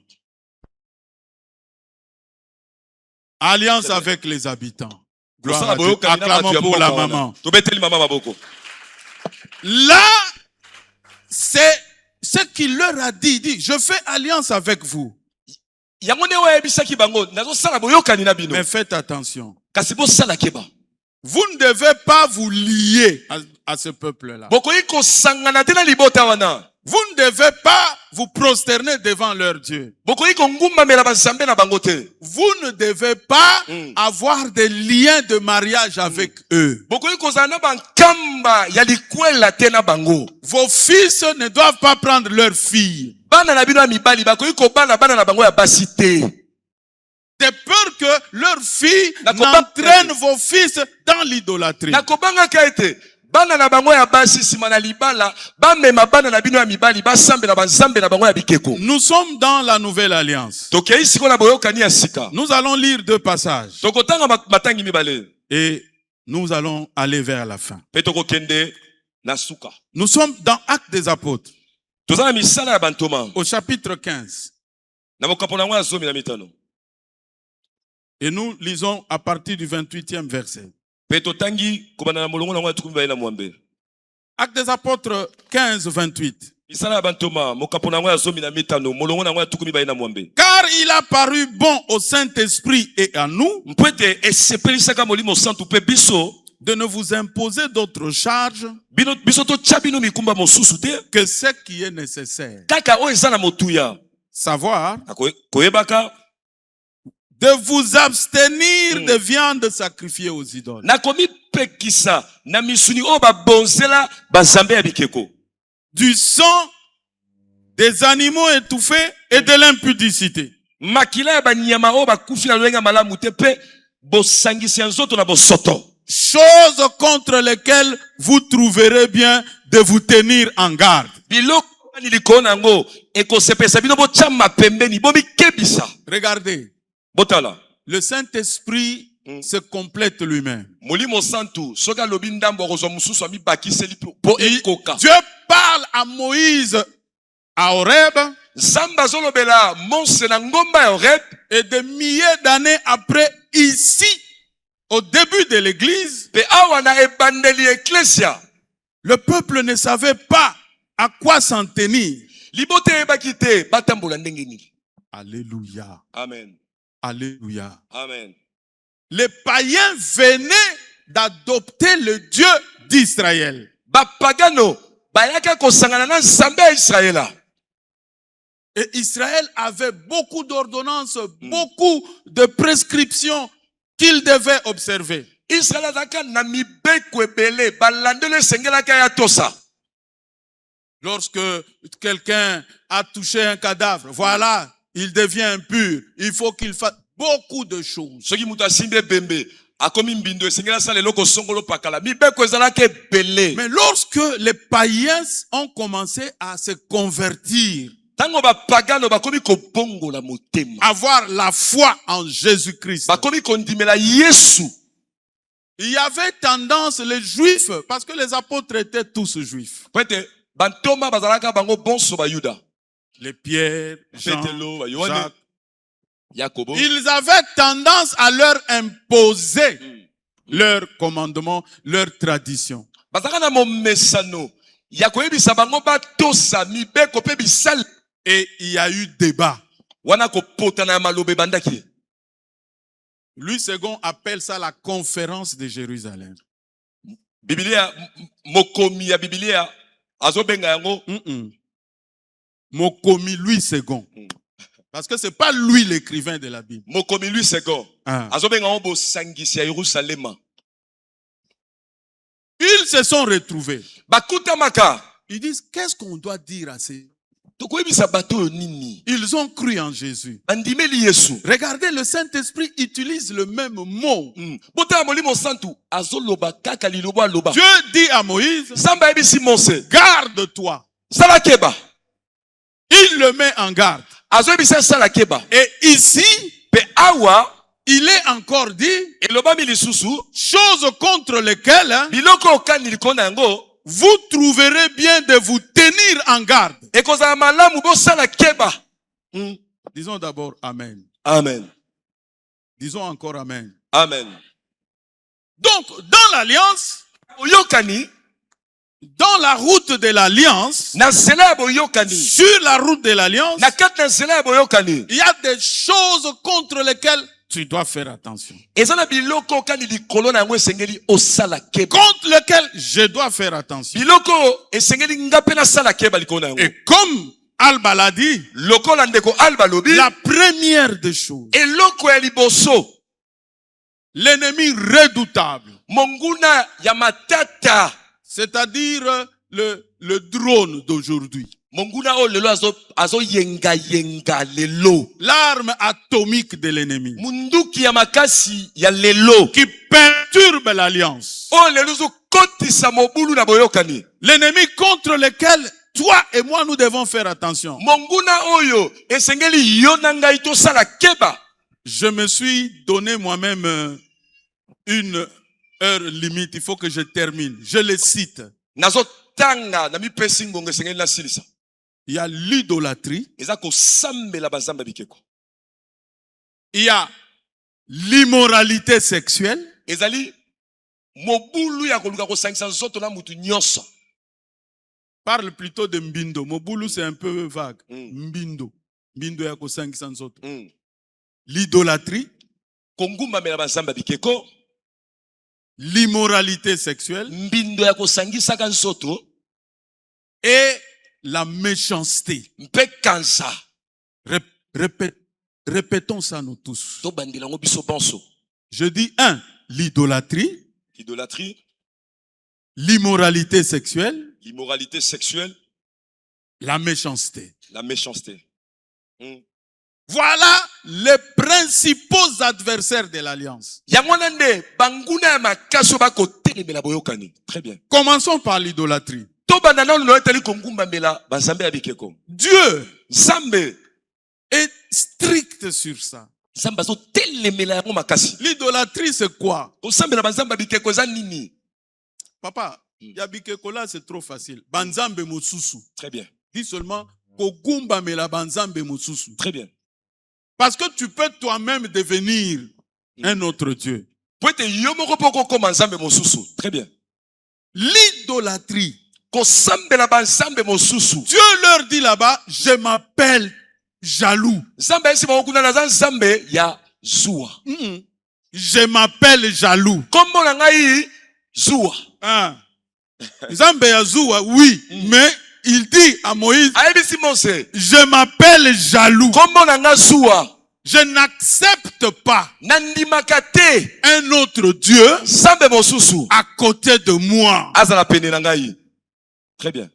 Alliance avec les habitants. Gloire à Dieu. Acclamons pour la maman. Tobeteli mama maboko. Là, c'est ce qu'il leur a dit. Il dit, je fais alliance avec vous. Yango nde wayebisaki bango nazosala boyokani na bino. Mais faites attention. Kasi bosala keba. Vous ne devez pas vous lier à ce peuple-là. Bokoyi kosangana te na libota wana. Vous ne devez pas vous prosterner devant leur Dieu. Bokoyi kongumbamela banzambe na bango te. Vous ne devez pas avoir des liens de mariage avec eux. Bokoyi kozala na bankamba ya likwela te na bango. Vos fils ne doivent pas prendre leurs filles. Bana na bino ya mibali bakoyi kobala bana na bango ya basi te. De peur que leurs filles Nakobanga- n'entraînent vos fils dans l'idolâtrie. Nakobangaka ete bana na bango ya basi nsima na libala bamema bana na bino ya mibali basambela banzambe na bango ya bikeko. Nous sommes dans la nouvelle alliance. Tokei sikoyo na boyokani ya sika. Nous allons lire 2 passages Tokotanga matangi mibale. et nous allons aller vers la fin. Pe tokokende na suka. Nous sommes dans Actes des Apôtres, Toza na misala ya bantoma. au chapitre 15. Na mokapo na yango ya 15. Et nous lisons à partir du 28e verset. Pe totangi kobanda na molongo na yango ya 12. Actes des Apôtres 15, 28. Misala ya bantoma mokapo na yango ya 15 molongo na yango ya 12. Car il a paru bon au Saint-Esprit et à nous Mpo ete esepelisaka molimo santu mpe biso de ne vous imposer d'autres charges biso totya bino mikumba mosusu te que ce qui est nécessaire. kaka oyo eza na motuya. Savoir Koyebaka de vous abstenir de viande sacrifiée aux idoles. nakomi pekisa na misuni o babonzela bazambe ya bikeko, Du sang des animaux étouffés et de l'impudicité. makila ya banyama o bakufi na lwenga malamu te pe bosangisi ya nzoto na bosoto, Choses contre lesquelles vous trouverez bien de vous tenir en garde. biloko ni likona ngo ekosepesa bino bochama pembeni bomikebisa. Regardez, Botala le Saint-Esprit se complète lui-même. molimo santu soka lobi ndambo okozwa mususu amibakiseli po ekoka. Dieu parle à Moïse à Horeb, Nzambe azolobela Mose na ngomba ya Horeb, et des milliers d'années après, ici, au début de l'église, pe awa na ebandeli eklesia le peuple ne savait pas à quoi s'en tenir. libote eyebaki te batambola ndenge nini. Alléluia. Amen, Alléluia. amen. Les païens venaient d'adopter le Dieu d'Israël. Bapagano bayaka kosangana na Nzambe ya Israela. Et Israël avait beaucoup d'ordonnances, beaucoup de prescriptions qu'il devait observer. Israel azaka na mibeko ebele balandelo esengelaka ya tosa. Lorsque quelqu'un a touché un cadavre, voilà, il devient impur. Il faut qu'il fasse beaucoup de choses. Soki mutu asimbi ebembe akomi mbindo esengela sala eloko songolo pakala mibeko ezalaka ebele. Mais lorsque les païens ont commencé à se convertir, Tango bapagano bakomi kobongola motema, avoir la foi en Jésus-Christ, bakomi kondimela Yesu, il y avait tendance, les juifs, parce que les apôtres étaient tous juifs. pwete bantoma bazalaka bango bonso ba Yuda, Les Pierre, Jean, Petelo, ba Yohane, Jacques, Yakobo, ils avaient tendance à leur imposer leurs commandements, leurs traditions. bazalaka na momesano ya koyebisa bango batosa mibeko pe bisale. Et il y a eu débat. Wana kopotana ya malobe bandaki. Louis II appelle ça la conférence de Jérusalem. Biblia mokomi ya Biblia azobenga yango Mokomi Louis II. Parce que c'est pas lui l'écrivain de la Bible. mokomi lui second. Ah. Azobenga yango bosangisi ya Yerusalema. Ils se sont retrouvés. Bakutamaka Ils disent, qu'est-ce qu'on doit dire à ces... tokoyebisa bato oyo nini Ils ont cru en Jésus. bandimeli Yesu. Regardez, le Saint-Esprit utilise le même mot. Botala molimo santu azoloba kaka liloba aloba. Dieu dit à Moïse, Nzambe ayebisi Mose garde-toi. sala keba. Il le met en garde. Azoyebisa sala keba. Et ici, Pe awa il est encore dit, elobami lisusu choses contre lesquelles biloko okani likona yango vous trouverez bien de vous tenir en garde. ekozala malamu bosala keba. Disons d'abord Amen. Amen, Disons encore Amen. amen. Donc, dans l'alliance, Boyokani dans la route de l'alliance, na nzela ya boyokani, sur la route de l'alliance, na kati na nzela ya boyokani il y a des choses contre lesquelles tu dois faire attention. eza na biloko okani likolo na yango esengeli osala keba. Contre lesquelles je dois faire attention. Biloko esengeli nga mpe nasala keba likolo na yango. Et comme Alba l'a dit, Lokola ndeko Alba lobi la première des choses, eloko ya liboso l'ennemi redoutable, monguna ya matata, c'est-à-dire le drone d'aujourd'hui, monguna oyo lelo azo yenga lelo, l'arme atomique de l'ennemi, munduki ya makasi ya lelo qui perturbe l'alliance, oyo lelo ezokotisa mobulu na boyokani, l'ennemi contre lequel toi et moi nous devons faire attention. monguna oyo esengeli yo na ngai tosala keba. Je me suis donné moi-même une heure limite, il faut que je termine. Je le cite. Nazotanga na mipesi ngongo esengeli nasilisa. Il y a l'idolâtrie, Eza kosambela bazamba bikeko. il y a l'immoralité sexuelle, Ezali mobulu ya koluka kosangisa nzoto na mutu nyonso. parle plutôt de mbindo. Mobulu c'est un peu vague. Mbindo. Mbindo ya kosangisa nzoto. L'idolâtrie, Kongumba mela bazamba bikeko. l'immoralité sexuelle Mbindo ya kosangisa ka nzoto. et la méchanceté. Mpe kansa. Répète, Répétons ça nous tous. tobandela yango biso bonso. Je dis 1, l'idolâtrie, Idolâtrie, l'immoralité sexuelle, l'immoralité sexuelle, la méchanceté. la méchanceté. Voilà les principaux adversaires de l'alliance. Yango wana nde banguna ya makasi bakotelemela boyokani. Très bien. Commençons par l'idolâtrie. Tobanda nanu no etali kongumbamela banzambe ya bikeko. Dieu Nzambe est strict sur ça. Nzambe azotelemela yango makasi. L'idolâtrie, c'est quoi? Kosambela banzambe ya bikeko eza nini? Papa, yabikeko là, c'est trop facile. Banzambe mosusu. Très bien. Dis seulement kogumba mela banzambe mosusu. Très bien. Parce que tu peux toi-même devenir un autre Dieu. Poete yo moko poko koma nzambe mosusu. Très bien. L'idolâtrie. Kosambela banzambe mosusu. Dieu leur dit là-bas, je m'appelle jaloux. Nzambe esi bakokuna na nzambe ya zuwa. Je m'appelle jaloux. Kombo na ngai zuwa. Ah. Nzambe ya zuwa, oui, mais il dit à Moïse, Ayebisi Mose, je m'appelle jaloux. kombo na nga zuwa. Je n'accepte pas Nandimaka te un autre Dieu nzambe mosusu à côté de moi. azala pene na ngai. Très bien.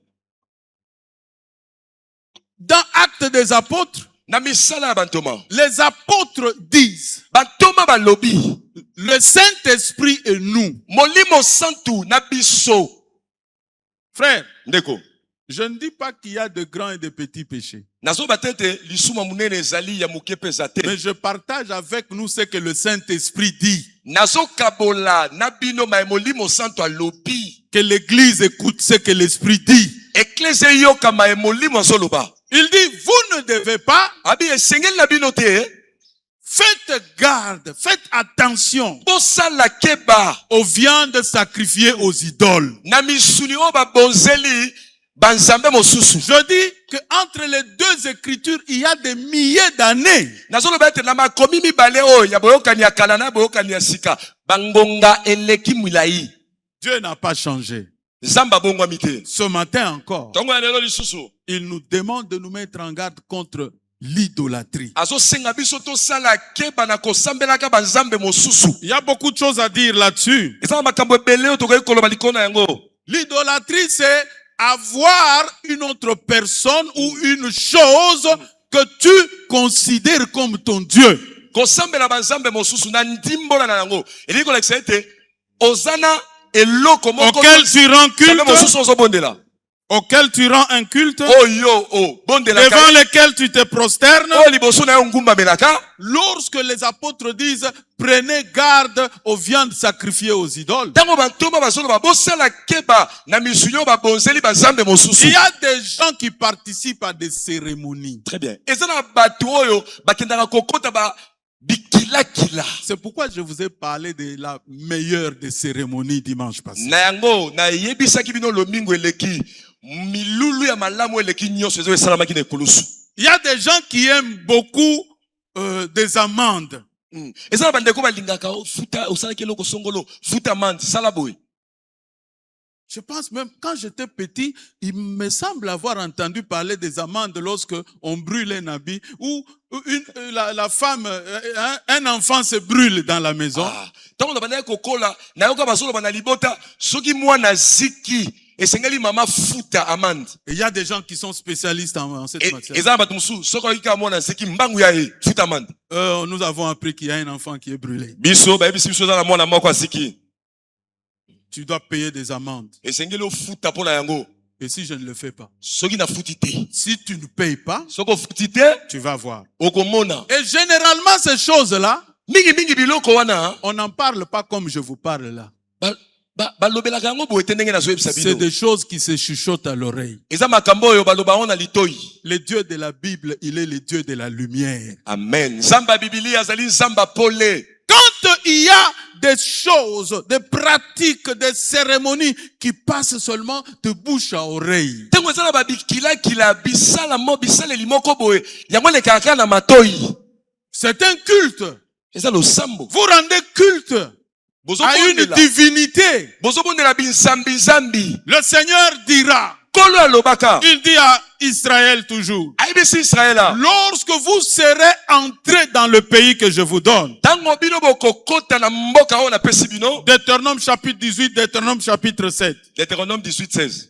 Dans Actes des Apôtres, Na misala ya bantoma. les apôtres disent, Bantoma balobi. le Saint-Esprit et nous. Molimo santu na biso. Frère, Ndeko. je ne dis pas qu'il y a de grands et de petits péchés. Nazo batete lisuma munene ezali ya muke peza te. Mais je partage avec nous ce que le Saint-Esprit dit. Nazo kabola na bino ma molimo santu alobi. Que l'Église écoute ce que l'Esprit dit. Eklese yoka ma molimo azoloba. Il dit, vous ne devez pas, Abi esengeli na bino te. faites garde, faites attention Bosala keba aux viandes sacrifiées aux idoles. na misuni o babonzeli banzambe mosusu. Je dis qu'entre les deux écritures, il y a des milliers d'années. Nazoloba ete na makomi mibale oyo ya boyokani ya kala na boyokani ya sika bangonga eleki milai. Dieu n'a pas changé. Zamba bongwami te. Ce matin encore, Tongo ya lelo lisusu. il nous demande de nous mettre en garde contre l'idolâtrie. Azosenga biso tosala keba na kosambelaka banzambe mosusu. Il y a beaucoup de choses à dire là-dessus. Eza na makambo ebele oyo tokoki koloba likolo na yango. L'idolâtrie, c'est avoir une autre personne ou une chose que tu considères comme ton Dieu. Kosambela banzambe mosusu na ndimbola na yango. Eliko kolekisa ete ozana eloko moko Auquel tu rends nzambe mosusu culte, ozobondela. auquel tu rends un culte, Oyo o bondela devant lequel tu te prosternes. oyo liboso na yo ngumba melaka. Lorsque les apôtres disent, prenez garde aux viandes sacrifiées aux idoles. Tango bantoma bazoloba bosala keba na misuyo babonzeli banzambe mosusu. Il y a des gens qui participent à des cérémonies. Très bien. Eza na bato oyo bakendaka kokota ba bikilakila. C'est pourquoi je vous ai parlé de la meilleure des cérémonies dimanche passé. Na yango na yebisaki bino lomingo eleki milulu ya malamu eleki nyonso ezo esalamaki na ekulusu. Il y a des gens qui aiment beaucoup des amandes. Eza na bandeko balingaka futa osalaki eloko songolo futa mande sala boye. Je pense même, quand j'étais petit, il me semble avoir entendu parler des amandes lorsque on brûle un habit ou la femme, un enfant se brûle dans la maison. Tango na bandeko kokola na yoka bazoloba na libota soki mwana ziki esengeli mama futa amande. Et il y a des gens qui sont spécialistes en cette matière. Eza na bato mosusu soki oyika mwana ziki mbangu ya ye futa amande. Nous avons appris qu'il y a un enfant qui est brûlé. Biso bayebisi biso eza na mwana moko aziki. Tu dois payer des amendes. Esengeli ofuta pona yango. Et si je ne le fais pas? Soki na futi te. Si tu ne payes pas, Soko futi te, tu vas voir. okomona. Et généralement, ces choses-là, Mingi biloko wana, on n'en parle pas comme je vous parle là. balobelaka yango boye te ndenge nazoyebisa C'est bino. des choses qui se chuchotent à l'oreille. Eza makambo oyo baloba ngo na litoi. Le Dieu de la Bible, il est le Dieu de la lumière. Amen. Nzamba Biblia azali nzamba pole. Quand il y a des choses, des pratiques, des cérémonies qui passent seulement de bouche à oreille. Tango eza na babikila bisala mo bisala limoko boye. Yango lekaka na matoi. C'est un culte. Eza lo sambo. Vous rendez culte à une divinité. Bozobondela binsambi zambi. Le Seigneur dira, Nkolo alobaka. Il dit à Israël toujours, Aibisi Israël. lorsque vous serez entrés dans le pays que je vous donne. Tango bino boko kota na mboka o na pesi bino. Deutéronome chapitre 18, Deutéronome chapitre 7. Deutéronome 18:16.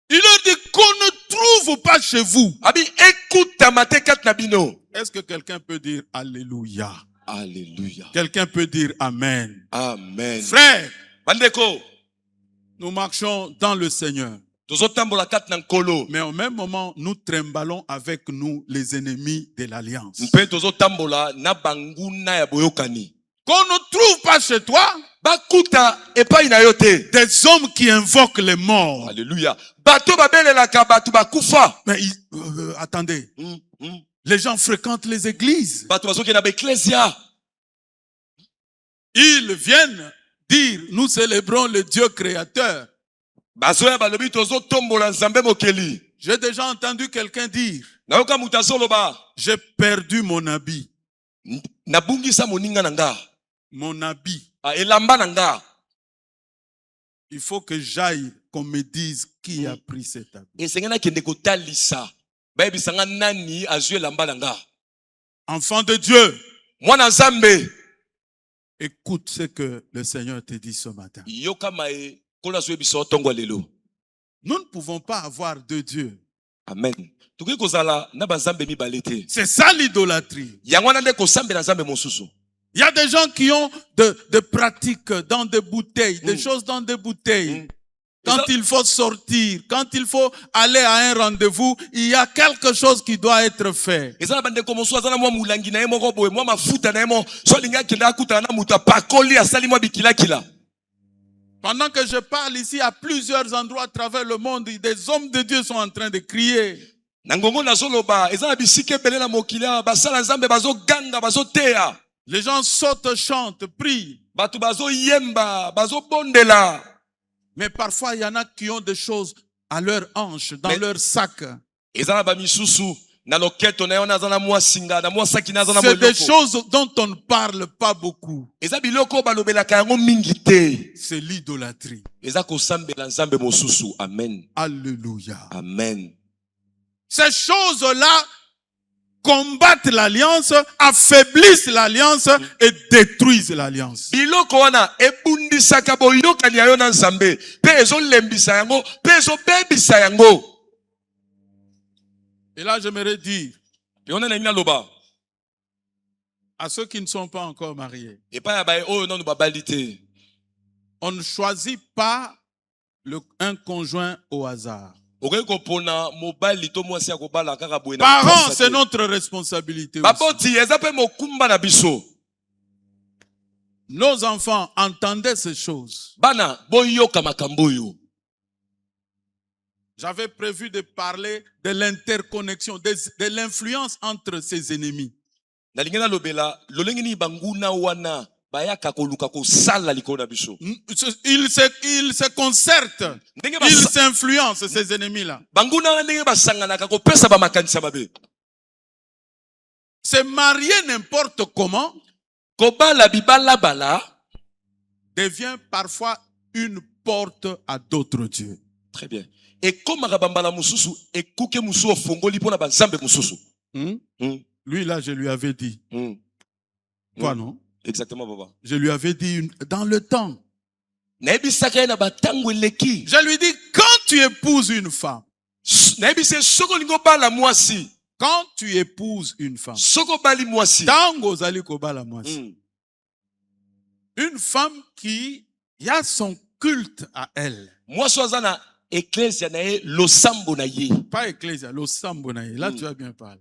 Il leur dit qu'on ne trouve pas chez vous. Abi écoute mate kat na bino. Est-ce que quelqu'un peut dire Alléluia? Alléluia. Quelqu'un peut dire Amen. Amen. Frère, Bandeko, nous marchons dans le Seigneur. tozotambola kat na nkolo. Mais au même moment, nous tremblons avec nous les ennemis de l'Alliance. Mpe tozotambola na banguna ya boyokani. Qu'on ne trouve pas chez toi Bakuta epai na yo te. des hommes qui invoquent les morts. Alléluia. Bato babelelaka bato bakufa. Mais attendez, les gens fréquentent les églises. Bato bazokenda ba ecclesia. Ils viennent dire, nous célébrons le Dieu créateur. Bazoya balobi tozotombola nzambe mokeli. J'ai déjà entendu quelqu'un dire, Nayoka mutu azoloba. j'ai perdu mon habit. Nabungisa moninga na nga. Mon habit. Elamba na nga. Il faut que j'aille qu'on me dise qui a pris cet habit. Esengena kende kotalisa. Bayebisanga nani azue elamba na nga. Enfant de Dieu, Mwana nzambe. écoute ce que le Seigneur te dit ce matin. Yoka mae kola zwe biso tongo lelo. Nous ne pouvons pas avoir deux dieux. Amen. Tuki kozala na banzambe mibale te. C'est ça l'idolâtrie. Yango wana nde kosambela nzambe mosusu. Il y a des gens qui ont de pratiques dans des bouteilles, des choses dans des bouteilles. Quand il faut sortir, quand il faut aller à un rendez-vous, il y a quelque chose qui doit être fait. Ezala bande komoso azana mwa mulangi na ye moko boye mwa mafuta na ye mo so linga kenda akuta na muta pakoli asali mwa bikila kila. Pendant que je parle ici à plusieurs endroits à travers le monde, des hommes de Dieu sont en train de crier. Nangongo na zoloba ezala bisike bele na mokila basala nzambe bazo ganga bazo teya. Les gens sautent, chantent, prient. Batu bazo yemba bazo bondela. Mais parfois, il y en a qui ont des choses à leur hanche, dans leur sac. Ezala ba misusu na loketo na yo na zana mwa singa na mwa saki na zana C'est des moloko. choses dont on ne parle pas beaucoup. Eza biloko balobelaka yango mingi te. C'est l'idolâtrie. Eza kosambela nzambe mosusu. Amen. Alléluia. Amen. Ces choses-là combattent l'alliance, affaiblissent l'alliance et détruisent l'alliance. Biloko wana ebundisaka boyokani ya yo na nzambe pe ezolembisa yango pe ezobebisa yango. Et là, j'aimerais dire Yona na mina loba à ceux qui ne sont pas encore mariés, epa ya bae oyo nanu babali te. on ne choisit pas un conjoint au hasard. Okoki kopona mobali to mwasi ya kobala kaka boye na Parents, mpasa c'est te. notre responsabilité aussi. Baboti eza pe mokumba na biso. Nos enfants entendaient ces choses. Bana boyoka makambo oyo. J'avais prévu de parler de l'interconnexion, de l'influence entre ses ennemis. Na lingena lobela lolenge ni banguna wana bayaka koluka kosala likolo na biso. Ils se concertent, Ndenge ils basa- s'influencent, ces ennemis-là. banguna wana ndenge basanganaka kopesa bamakanisa mabe. Se marier n'importe comment Kobala bibala bala. devient parfois une porte à d'autres dieux. Très bien. Ekomaka bambala mususu ekuke musu ofongoli pona banzambe mususu. Lui, là, je lui avais dit. Quoi, non? Exactement, baba. Je lui avais dit dans le temps. Naebisaka ye na batango eleki. Je lui dis, quand tu épouses une femme, Naebise soko lingo bala mwasi. quand tu épouses une femme, Soko bali mwasi. tango ozali kobala mwasi, une femme qui y a son culte à elle. Mwasi aza na ecclesia na ye losambo na ye. Pas ecclésia, losambo na ye. Là, tu as bien parlé.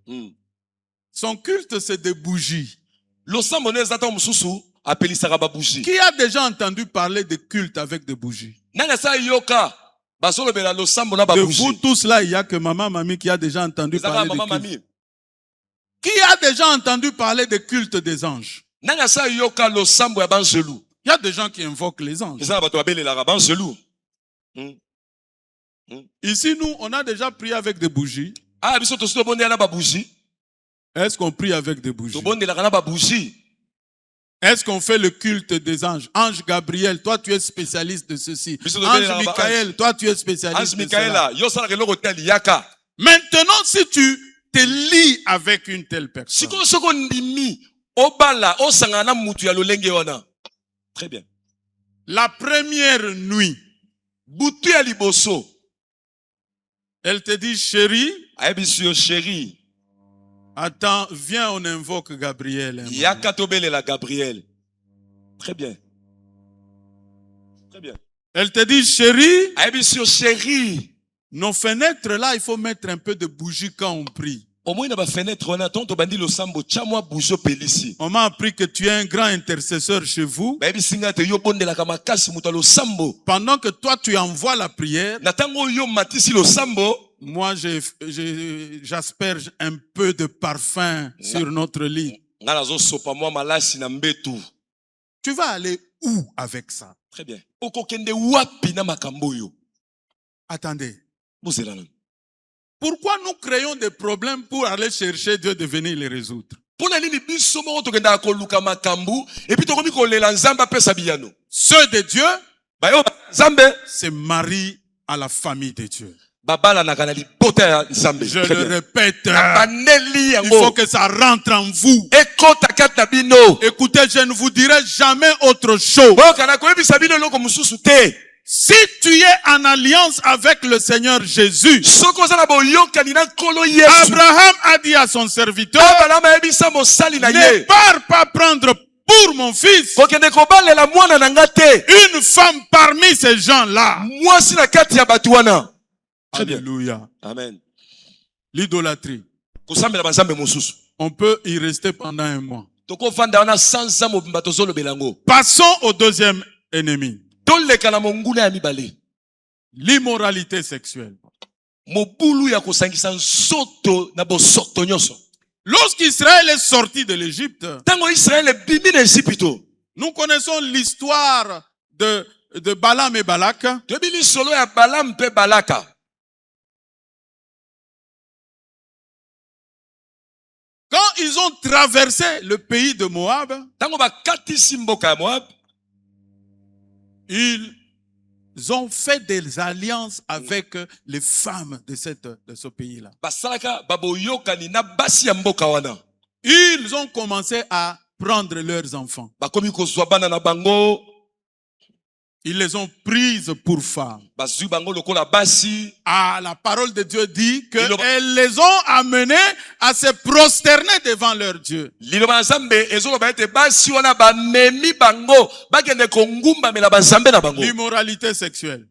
Son culte, c'est des bougies. Losambo na eza ta mususu apelisaka ba bougie. Qui a déjà entendu parler de culte avec des bougies? Nana sa yoka basolobela losambo na ba De bougie. vous tous là, il n'y a que maman, mamie qui a déjà entendu Ezaka parler mama de culte. mami. Qui a déjà entendu parler de culte des anges? Nana sa yoka losambo ya banzelu. Il y a des gens qui invoquent les anges. Ezaka bato babelelaka banzelu. Ici, nous, on a déjà prié avec des bougies. Ah biso tosi tobondela na ba bougie. Est-ce qu'on prie avec des bougies? Tobondelaka na ba bougie. Est-ce qu'on fait le culte des anges? Ange Gabriel, toi tu es spécialiste de ceci. Biso to Ange belela ba Michael, toi tu es spécialiste Ange de cela. Michaela, yo sala keloko te liyaka. Maintenant, si tu te lies avec une telle personne, Siko soko ndimi obala osangana mutu ya lolenge wana. Très bien. la première nuit, Butu ya liboso. elle te dit, chérie, Ayebisu yo chéri. attends, viens, on invoque Gabriel. hein, Yaka to belela Gabriel. Très bien. Très bien. Elle te dit, chérie, Ayebisu yo chéri. nos fenêtres là, il faut mettre un peu de bougie quand on prie. Au moins na ba fenêtre wana ton to bandi lo sambo chamwa bujo pelisi. On m'a appris que tu es un grand intercesseur chez vous. Ba yebisinga te yo bondelaka makasi mutu lo sambo. Pendant que toi, tu envoies la prière, Na tango yo matisi lo sambo. moi, j'asperge un peu de parfum sur notre lit. Nga nazo sopa mwa malasi na mbetu. Tu vas aller où avec ça? Très bien. Okokende wapi na makambo yo. Attendez. Bozela nani. Pourquoi nous créons des problèmes pour aller chercher Dieu de venir les résoudre? Pona nini biso moko tokenda koluka makambu et puis tokomi kolela nzamba pesa biyano. Ceux de Dieu Ba yo nzambe se marient à la famille de Dieu. babala na kana libota ya nzambe. Je le répète, Baneli il faut yango. que ça rentre en vous. Ekota kata bino. Écoutez, je ne vous dirai jamais autre chose. Bo kana koyebisa bino loko mususu te. Si tu es en alliance avec le Seigneur Jésus, Soko za na boyokani na nkolo Yesu. Abraham a dit à son serviteur, Abraham ayebisa mosali na ne ye. pars pas prendre pour mon fils Kokende kobalela mwana na nga te. une femme parmi ces gens-là. Mwasi na kati ya batu wana. Très bien. Alléluia. Amen. L'idolâtrie. Kosambela banzambe mosusu. On peut y rester pendant un mois. Toko vanda wana sanza mobimba tozolobela yango. Passons au deuxième ennemi. Toleka na monguna ya mibale. L'immoralité sexuelle. Mobulu ya kosangisa nsoto na bosoto nyonso. Lorsqu'Israël est sorti de l'Égypte, Tango Israël bimi na Ezipito. nous connaissons l'histoire de Balaam et Balak. Tobili solo ya Balaam pe Balaka. Quand ils ont traversé le pays de Moab, Tango bakatisi mboka ya Moab. ils ont fait des alliances avec les femmes de ce pays-là. Basalaka baboyokani na basi ya mboka wana. Ils ont commencé à prendre leurs enfants. Bakomi kozwa bana na bango. Ils les ont prises pour femmes. Bazui bango lokola basi. Ah, la parole de Dieu dit Ils ont- qu'elles les ont amenés à se prosterner devant leur Dieu. Liloba nzambe ezoloba ete basi wana bamemi bango bakende kongumbamela banzambe na bango. L'immoralité sexuelle.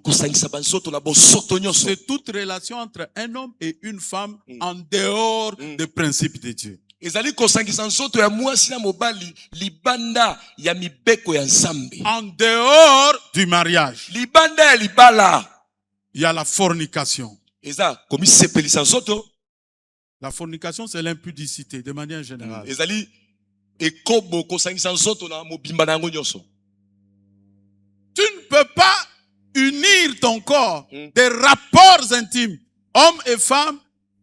Kosangisa bansoto na bosoto nyonso. C'est toute relation entre un homme et une femme en dehors des principes de Dieu. Ezali kosangisa nsoto ya mwasi na mobali libanda ya mibeko ya nzambe. En dehors du mariage, Libanda ya libala. il y a la fornication. Eza komisepelisa nsoto. La fornication, c'est l'impudicité de manière générale. Ezali ekobo kosangisa nsoto na mobimba na yango nyonso. Tu ne peux pas unir ton corps, des rapports intimes, hommes et femmes,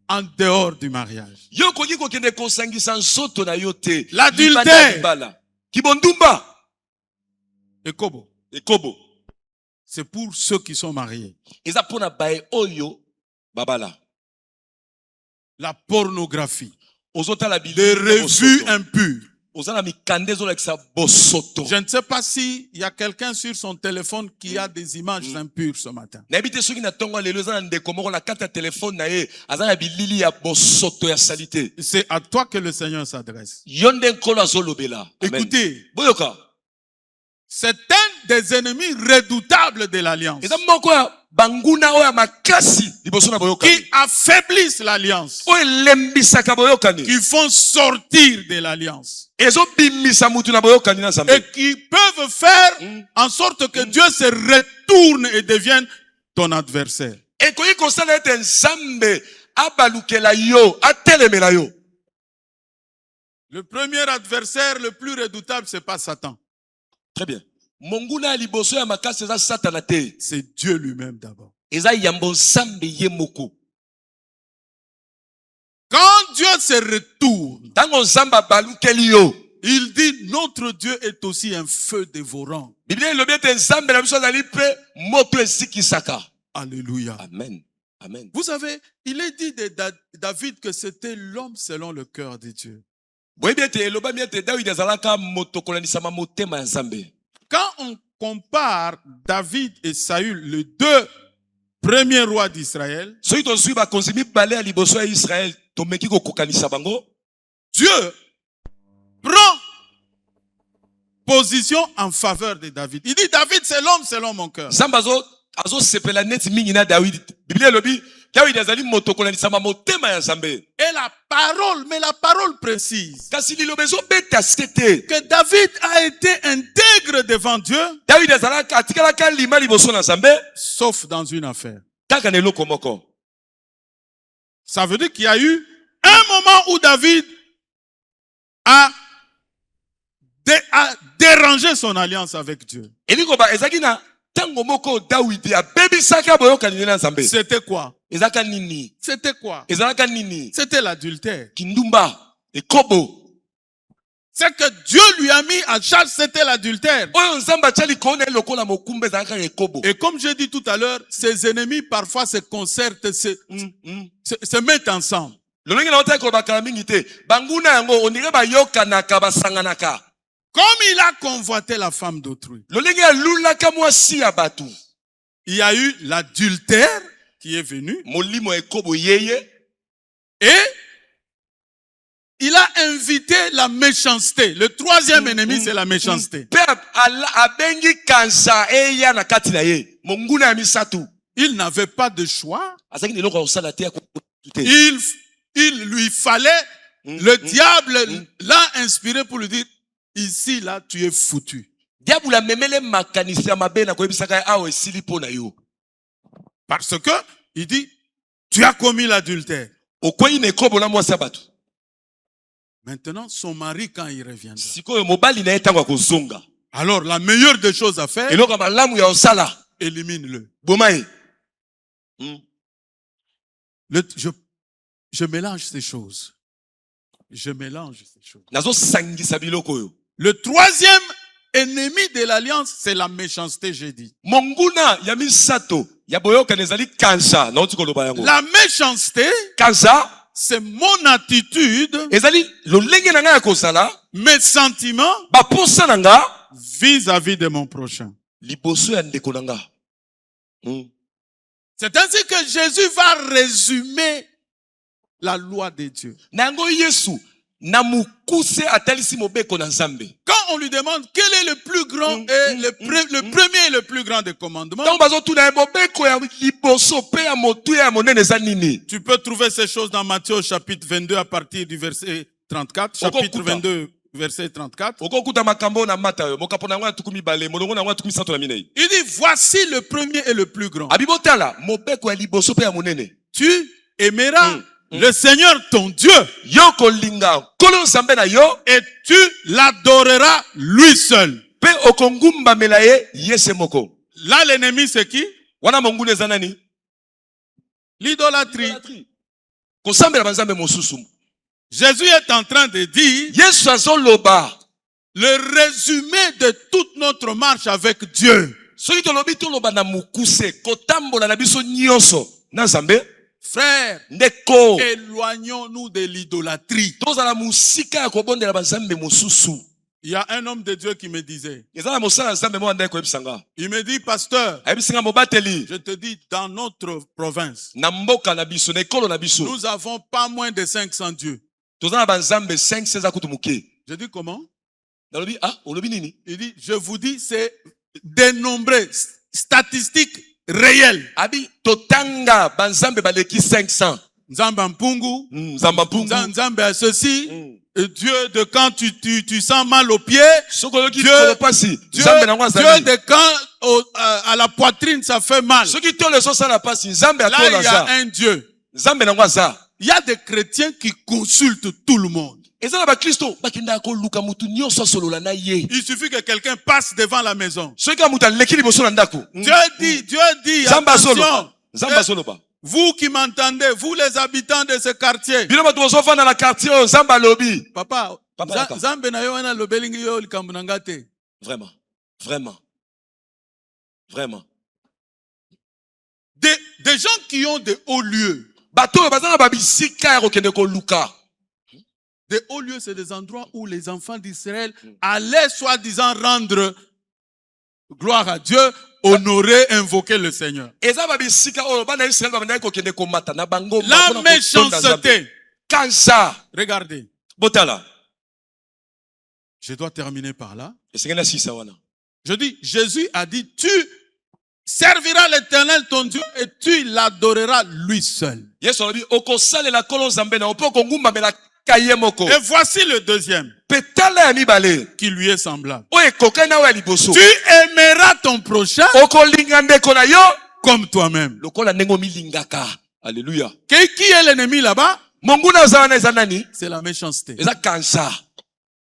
en dehors du mariage. Yo koki kokende kosangisa nsoto na yo te. L'adultère. Libanda ya libala. Kibondumba. Ekobo, Ekobo. c'est pour ceux qui sont mariés. Eza pona bae oyo babala. La pornographie, Ozotala les bilili na revues bosoto. impures. Ozana mikande ezolakisa bosoto. Je ne sais pas s'il y a quelqu'un sur son téléphone qui a des images impures ce matin. Nayebi te soki na ntongo lelo eza na ndeko moko na kati ya telefone na ye aza na bilili ya bosoto ya salite. C'est à toi que le Seigneur s'adresse. Yo nde nkolo azolobela. Amen. Écoutez, Boyoka. c'est un des ennemis redoutables de l'alliance Eza moko ya banguna oyo ya makasi liboso na boyokani. qui affaiblissent l'alliance, Oyo elembisaka boyokani. qui font sortir de l'alliance Ezobimisa mutu na boyokani na Nzambe. et qui peuvent faire en sorte que Dieu se retourne et devienne ton adversaire. Ekoki kosala ete Nzambe abalukela yo, atelemela yo. Le premier adversaire le plus redoutable, c'est pas Satan, Très bien. Monguna ya liboso ya makasi eza satana te. c'est Dieu lui-même d'abord. Eza yambo Nzambe ye moko. Quand Dieu se retourne, Tango Nzambe abalukeli yo, Il dit, notre Dieu est aussi un feu dévorant. Biblia ilobi ete nzambe na biso azali mpe moto esikisaka. Alléluia. Amen. Amen. Vous savez, il est dit de David que c'était l'homme selon le cœur de Dieu. Boyebi ete elobami ete Dawidi azalaka moto kolanisama motema ya Nzambe. Quand on compare David et Saül, les deux premiers rois d'Israël, Soki tozwi bakonzi mibale ya liboso ya Israël, tomeki kokokanisa bango. Dieu prend position en faveur de David. Il dit, David, c'est l'homme selon mon cœur. Nzambe azosepela neti mingi na Dawidi. Biblia elobi Dawidi azali moto kolanisama motema ya Nzambe. Et la parole, mais la parole précise Kasi liloba ezobeta sete que David a été intègre devant Dieu, Dawidi azalaka atikalaka lima liboso na Nzambe sauf dans une affaire. kaka na eloko moko. Ça veut dire qu'il y a eu un moment où David a dérangé son alliance avec Dieu. Elikoba ezaki na tango moko Dawidi abebisaka boyokani na Nzambe. C'était quoi? Ezaka nini? C'était quoi? Ezalaka nini? C'était l'adultère. Kindumba, ekobo. C'est que Dieu lui a mis en charge, c'était l'adultère. Oyo Nzambe atali kona lokola mokumbe ezalaka ekobo. Et comme j'ai dit tout à l'heure, ses ennemis parfois se concertent, se mettent ensemble. Lolenge na otaka koloba mingi te. Banguna yango onire bayokanaka basanganaka. Comme il a convoité la femme d'autrui, Lolenge alulaka mwasi ya batu. il y a eu l'adultère qui est venu. Molimo ekobo yeye. Et il a invité la méchanceté. Le troisième ennemi, c'est la méchanceté. Pe abengi kansa eya na kati na ye. Monguna ya misatu. Il n'avait pas de choix. Azaki ni loko osala te ko te. Il lui fallait, le diable l'a inspiré pour lui dire, ici, là, tu es foutu. Diable la memele makanisi ya mabe na koyebisaka awo esili po na yo. Parce que, il dit, tu as commis l'adultère. Okoyi ne ekobo na mwasi ya batu. Maintenant, son mari, quand il reviendra. Sikoyo mobali na ye tango akozonga. Alors, la meilleure des choses à faire, Eloko malamu ya osala. élimine-le. Bomaye. Je mélange ces choses. Je mélange ces choses. Nazo sangisa biloko yo. Le troisième ennemi de l'alliance, c'est la méchanceté, j'ai dit. Monguna ya misato ya boyoka nezali kansa na otiko loba yango. La méchanceté, Kansa c'est mon attitude, ezali lolenge na nga ya kozala mes sentiments baposa na nga vis-à-vis de mon prochain. liboso ya ndeko na nga. C'est ainsi que Jésus va résumer la loi de Dieu. Nango Yesu na mukuse atalisi mobeko na Nzambe. Quand on lui demande quel est le plus grand et le premier et le plus grand des commandements, Tango bazo tuna mobeko ya liboso pe ya motu ya monene za nini? tu peux trouver ces choses dans Matthieu chapitre 22 à partir du verset 34. Chapitre 22, verset 34. Okokuta makambo na mata yo mokapo na ngwa tukumi bale molongo na ngwa tukumi sato na minei. Il dit voici le premier et le plus grand. Abibotala mobeko ya liboso pe ya monene. Tu aimeras le Seigneur ton Dieu Yoko linga kolo Nzambe na yo et tu l'adoreras lui seul. pe okongumba melaye yese moko. Là l'ennemi c'est qui? Wana mongune za nani? L'idolâtrie. Kosambela banzambe mosusu. Jésus est en train de dire Yesu azoloba le résumé de toute notre marche avec Dieu. soki tolobi toloba na mukuse kotambola na biso nyonso na Nzambe. Frère, Ndeko éloignons-nous de l'idolâtrie. tozala musika ya kobondela banzambe mosusu. Il y a un homme de Dieu qui me disait, ezala mosala Nzambe mo ndeko ebisanga. il me dit, pasteur, Ayebisinga mobateli je te dis, dans notre province, na mboka na biso na ekolo na biso. nous avons pas moins de 500 dieux. Tozala banzambe 500 za kutu muke. Je dis comment? Nalobi olobi nini? Il dit, je vous dis, c'est dénombré, statistiques réelles. Abi totanga banzambe baleki 500. Nzamba mpungu, Nzamba mpungu. Nzambe à ceci, Dieu de quand tu sens mal aux pieds, Sokoyoki Dieu kolopasi. Nzambe na ngwa Dieu zali. de quand à la poitrine ça fait mal. Soki tole so sala pasi Nzambe Là atola il y a za. un Dieu. Nzambe na ngwa za. Il y a des chrétiens qui consultent tout le monde. Ezala ba Kristo bakenda ko luka mutu nyonso solola na ye. Il suffit que quelqu'un passe devant la maison. Soki mutu aleki liboso na ndako. Dieu dit, Nzamba solo. attention, Nzamba solo ba. vous qui m'entendez, vous les habitants de ce quartier. Bino bato bozofanda na quartier Nzamba lobi. Papa, Papa yaka. Nzambe na yo wana lobelingi yo likambo na nga te. Vraiment. Vraiment. Vraiment. Des gens qui ont de hauts lieux. Bato bazana babisika ya kokende ko luka. Des hauts lieux, c'est des endroits où les enfants d'Israël allaient soi-disant rendre gloire à Dieu, honorer, invoquer le Seigneur. La méchanceté. Kansa. Regardez. Botala. Je dois terminer par là. Je dis, Jésus a dit, tu serviras l'Éternel ton Dieu et tu l'adoreras lui seul. Et voici le deuxième qui lui est semblable. Tu aimeras ton prochain comme toi-même. Alléluia. Qui est l'ennemi là-bas? C'est la méchanceté.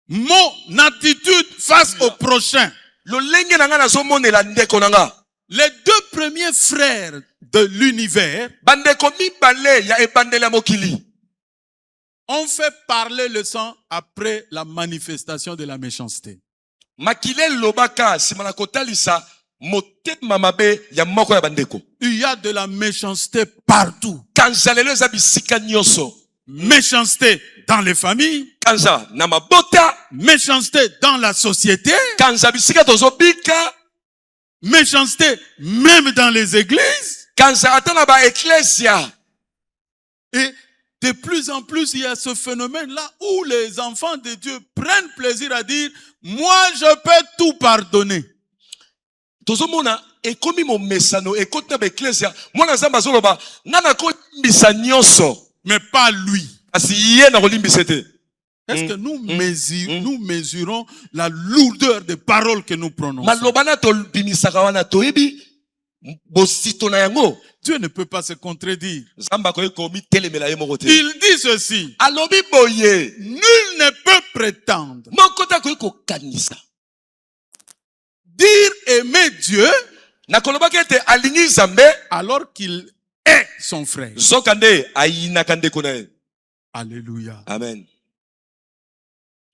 Mon attitude face au prochain. Les deux premiers frères de l'univers ont fait parler le sang après la manifestation de la méchanceté. Il y a de la méchanceté partout. Méchanceté dans les familles. Méchanceté dans la société. Méchanceté même dans les églises. Et de plus en plus, il y a ce phénomène-là où les enfants de Dieu prennent plaisir à dire, moi je peux tout pardonner. Mais pas lui. Est-ce que nous mesurons la lourdeur des paroles que nous prononçons? Dieu ne peut pas se contredire. Il dit ceci. Nul ne peut prétendre dire aimer Dieu alors qu'il est son frère. Alléluia. Amen.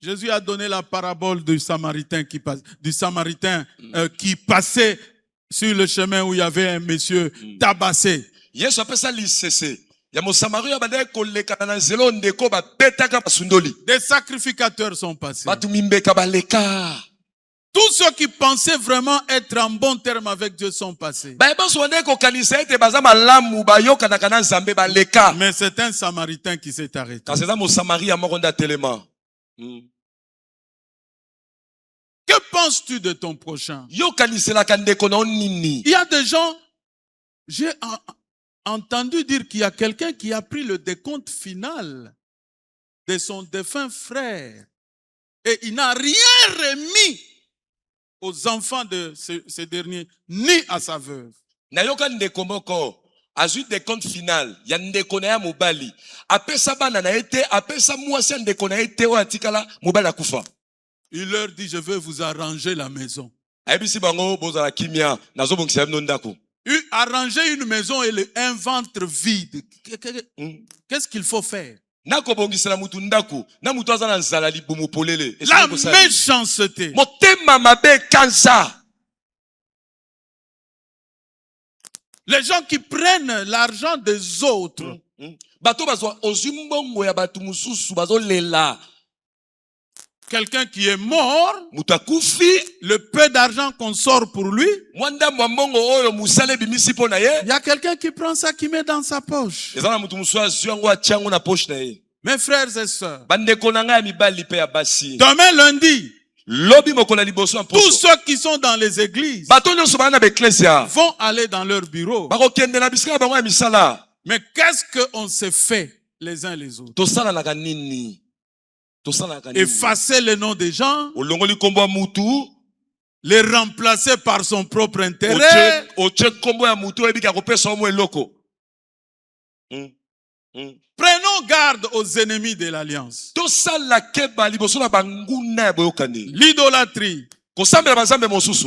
Jésus a donné la parabole du Samaritain qui passait sur le chemin où il y avait un monsieur tabassé. Des sacrificateurs sont passés. Tous ceux qui pensaient vraiment être en bon terme avec Dieu sont passés. Mais c'est un Samaritain qui s'est arrêté. Que penses-tu de ton prochain? Il y a des gens, j'ai entendu dire qu'il y a quelqu'un qui a pris le décompte final de son défunt frère et il n'a rien remis aux enfants de ces derniers, ni à sa veuve. Azui de compte final, ya ndeko na ya mobali. Apesa bana na ete, apesa mwasi ndeko na ete o atikala mobali akufa. Il leur dit, je vais vous arranger la maison. Ayebisi bango bozala kimia, nazo bongisa no ndako. Arranger une maison et un ventre vide. Qu'est-ce qu'il faut faire? La méchanceté. Motema mabe kansa. Les gens qui prennent l'argent des autres. Quelqu'un qui est mort, le peu d'argent qu'on sort pour lui, il y a quelqu'un qui prend ça, qui met dans sa poche. Mes frères et sœurs, demain lundi, tous ceux qui sont dans les églises vont aller dans leur bureau. Mais qu'est-ce qu'on s'est fait les uns les autres? Effacer le nom des gens, les remplacer par son propre intérêt. Prenons garde aux ennemis de l'alliance. L'idolâtrie,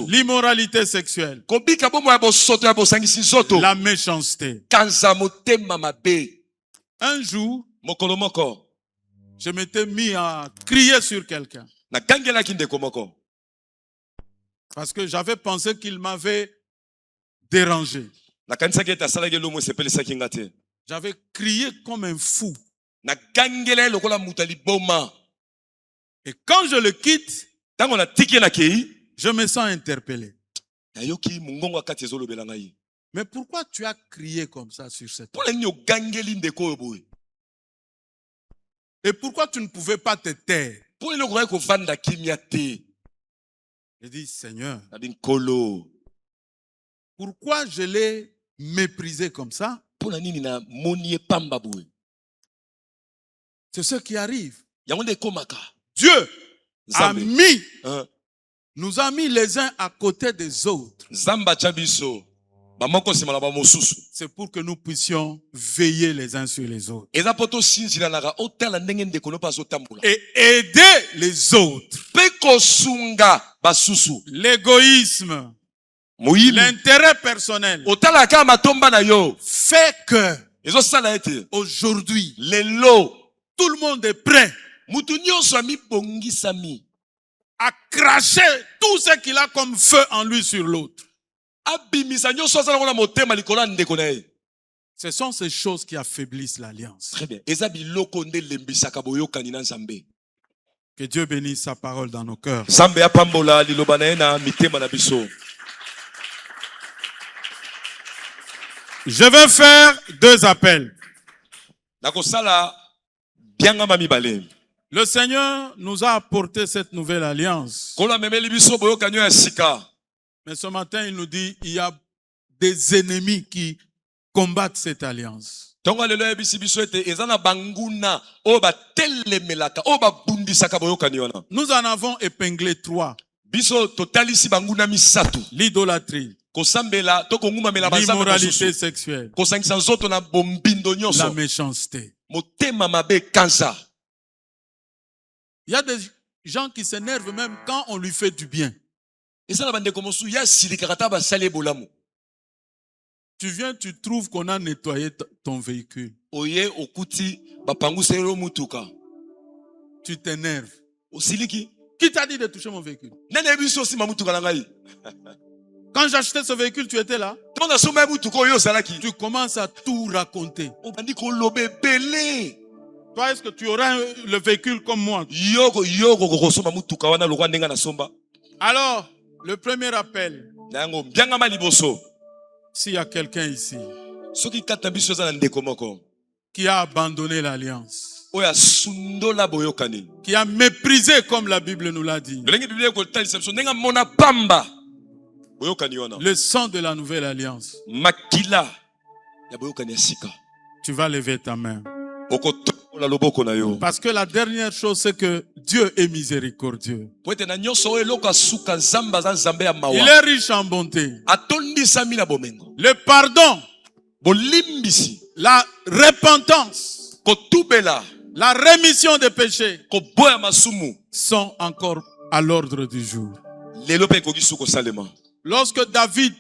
l'immoralité sexuelle, la méchanceté. Un jour, je m'étais mis à crier sur quelqu'un. nakangelaki ndeko moko Parce que j'avais pensé qu'il m'avait dérangé. nakanisaki ete asalaki eloko esepelisaki nga te. J'avais crié comme un fou. nakangela ye lokola moto ya liboma. Et quand je le quitte, ntango natiki ye nakei, je me sens interpellé. nayoki mongongo ya kati ezolobela ngai. Mais pourquoi tu as crié comme ça sur cette mpona nini ogangeli ndeko oyo boye? Et pourquoi tu ne pouvais pas te taire? mpo nini okokaki kovanda kimia te? Je dis, Seigneur, nabi nkolo, pourquoi je l'ai méprisé comme ça? mpona nini namoni ye pamba boye? C'est ce qui arrive. yango nde ekomaka. Dieu a Nzambe. mis, Hein? nous a mis les uns à côté des autres. nzambe atya biso bamoko nsima na bamosusu. C'est pour que nous puissions veiller les uns sur les autres. eza mpo tosinzilanaka otala ndenge ndeko no mpe azotambola. Et aider les autres. mpe kosunga basusu. L'égoïsme, moyibi l'intérêt personnel otalaka kaka matomba na yo fait que ezosala ete aujourd'hui, lelo tout le monde est prêt mutu nyonso amibongisami à cracher tout ce qu'il a comme feu en lui sur l'autre. abimisa nyonso aza nango na motema likolo ya ndeko na ye. Ce sont ces choses qui affaiblissent l'alliance. Très bien. eza biloko nde elembisaka boyokani na nzambe. Que Dieu bénisse sa parole dans nos cœurs. nzambe apambola liloba na ye na mitema na biso. Je vais faire 2 appels. nakosala biangama mibale. Le Seigneur nous a apporté cette nouvelle alliance. nkolo amemeli biso boyokani oyo ya sika. Mais ce matin, il nous dit, il y a des ennemis qui combattent cette alliance. ntongo lelo yebisi biso ete eza na banguna oyo batelemelaka oyo babundisaka boyokani wana. Nous en avons épinglé 3. biso totalisi banguna misato. L'idolâtrie, kosambela to kongumamela banzambe l'immoralité mosusu. sexuelle, kosangisa nzoto na bombindo la nyonso. méchanceté. motema mabe kanza. Il y a des gens qui s'énervent même quand on lui fait du bien. eza na bandeko mosusu ya silikaka ta basali ebolamu. Tu viens, tu trouves qu'on a nettoyé ton véhicule. oye okuti bapanguseli yo mutuka. Tu t'énerves. osiliki Qui t'a dit de toucher mon véhicule? nani yebi biso osima mutuka na ngai? Quand j'achetais ce véhicule, tu étais là. ntango nasomba ya mutuka oyo ozalaki. Tu commences à tout raconter. obandi koloba ebele. Toi, est-ce que tu auras le véhicule comme moi? yoko kokosomba mutuka wana lokwa ndenge nasomba. Alors, le premier appel, na yango mbiangama liboso. s'il y a quelqu'un ici soki kati na biso eza na ndeko moko qui a abandonné l'alliance, oyo asundola boyokani, qui a méprisé comme la Bible nous l'a dit, lolenge biblia ekotalisa biso ndenge amona pamba boyokani wana, le sang de la nouvelle alliance, makila ya boyokani ya sika, tu vas lever ta main. okotola loboko na yo. Parce que la dernière chose, c'est que Dieu est miséricordieux. po ete na nyonso oyo eloko asuka nzambe aza nzambe ya Il mawa, est riche en bonté. atondisami na bomengo. Le pardon, bolimbisi, la repentance, kotubela, la rémission des péchés koboya masumu sont encore à l'ordre du jour. lelo mpe ekoki su kosalema. Lorsque David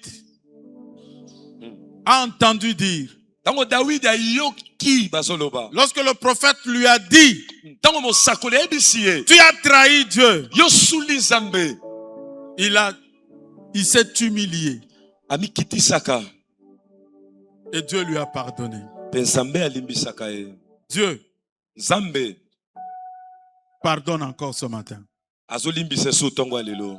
a entendu dire, ntango dawidi ayoki bazoloba, lorsque le prophète lui a dit, ntango mosakoli ayebisi ye tu as trahi Dieu, yosuli nzambe, il s'est humilié amikitisaka et Dieu lui a pardonné. mpe nzambe alimbisaka ye. Dieu nzambe pardonne encore ce matin. azolimbisa su ntongo ya lelo.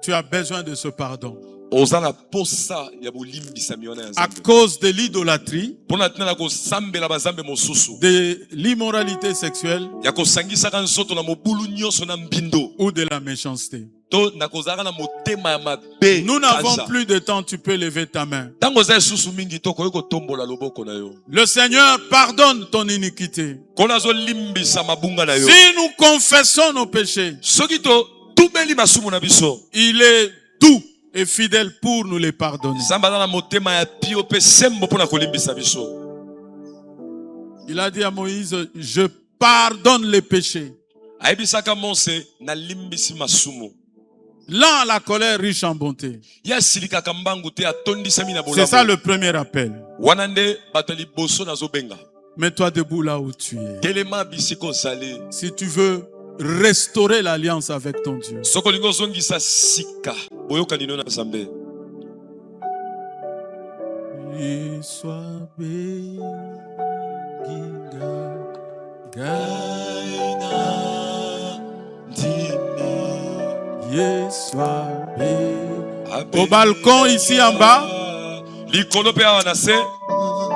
Tu as besoin de ce pardon. oza na posa ya bolimbisami wana ya À nzambe cause de l'idolâtrie, mpona tina na kosambela banzambe mosusu, de l'immoralité sexuelle ya kosangisaka nzoto na mobulu nyonso na mbindo, ou de la méchanceté. to na kozalaka na motema ya mabe. Nous n'avons kanza. plus de temps, tu peux lever ta main. ntango oza lisusu mingi tokoki kotombola loboko na yo. Le Seigneur pardonne ton iniquité. nkolo azolimbisa mabunga na yo. Si nous confessons nos péchés, soki totubeli masumu na biso, il est doux et fidèle pour nous les pardonner. nzambe aza na motema ya pio mpe sembo mpona kolimbisa biso. Il a dit à Moïse, je pardonne les péchés. ayebisaka mose nalimbisi masumu. Lent à la colère, riche en bonté. ye asilikaka mbangu te, atondisami na C'est ça bolamu. le premier appel. wana nde bato ya liboso nazobenga. Mets-toi debout là où tu es. telema bisiko zali. Si tu veux restaurer l'alliance avec ton Dieu. Sokolingo zongisa sika. Boyoka nino na Nzambe. Yeswa benginga gaina dime. Yeswa be. Au balcon ici en bas. Likolo pe awa na se.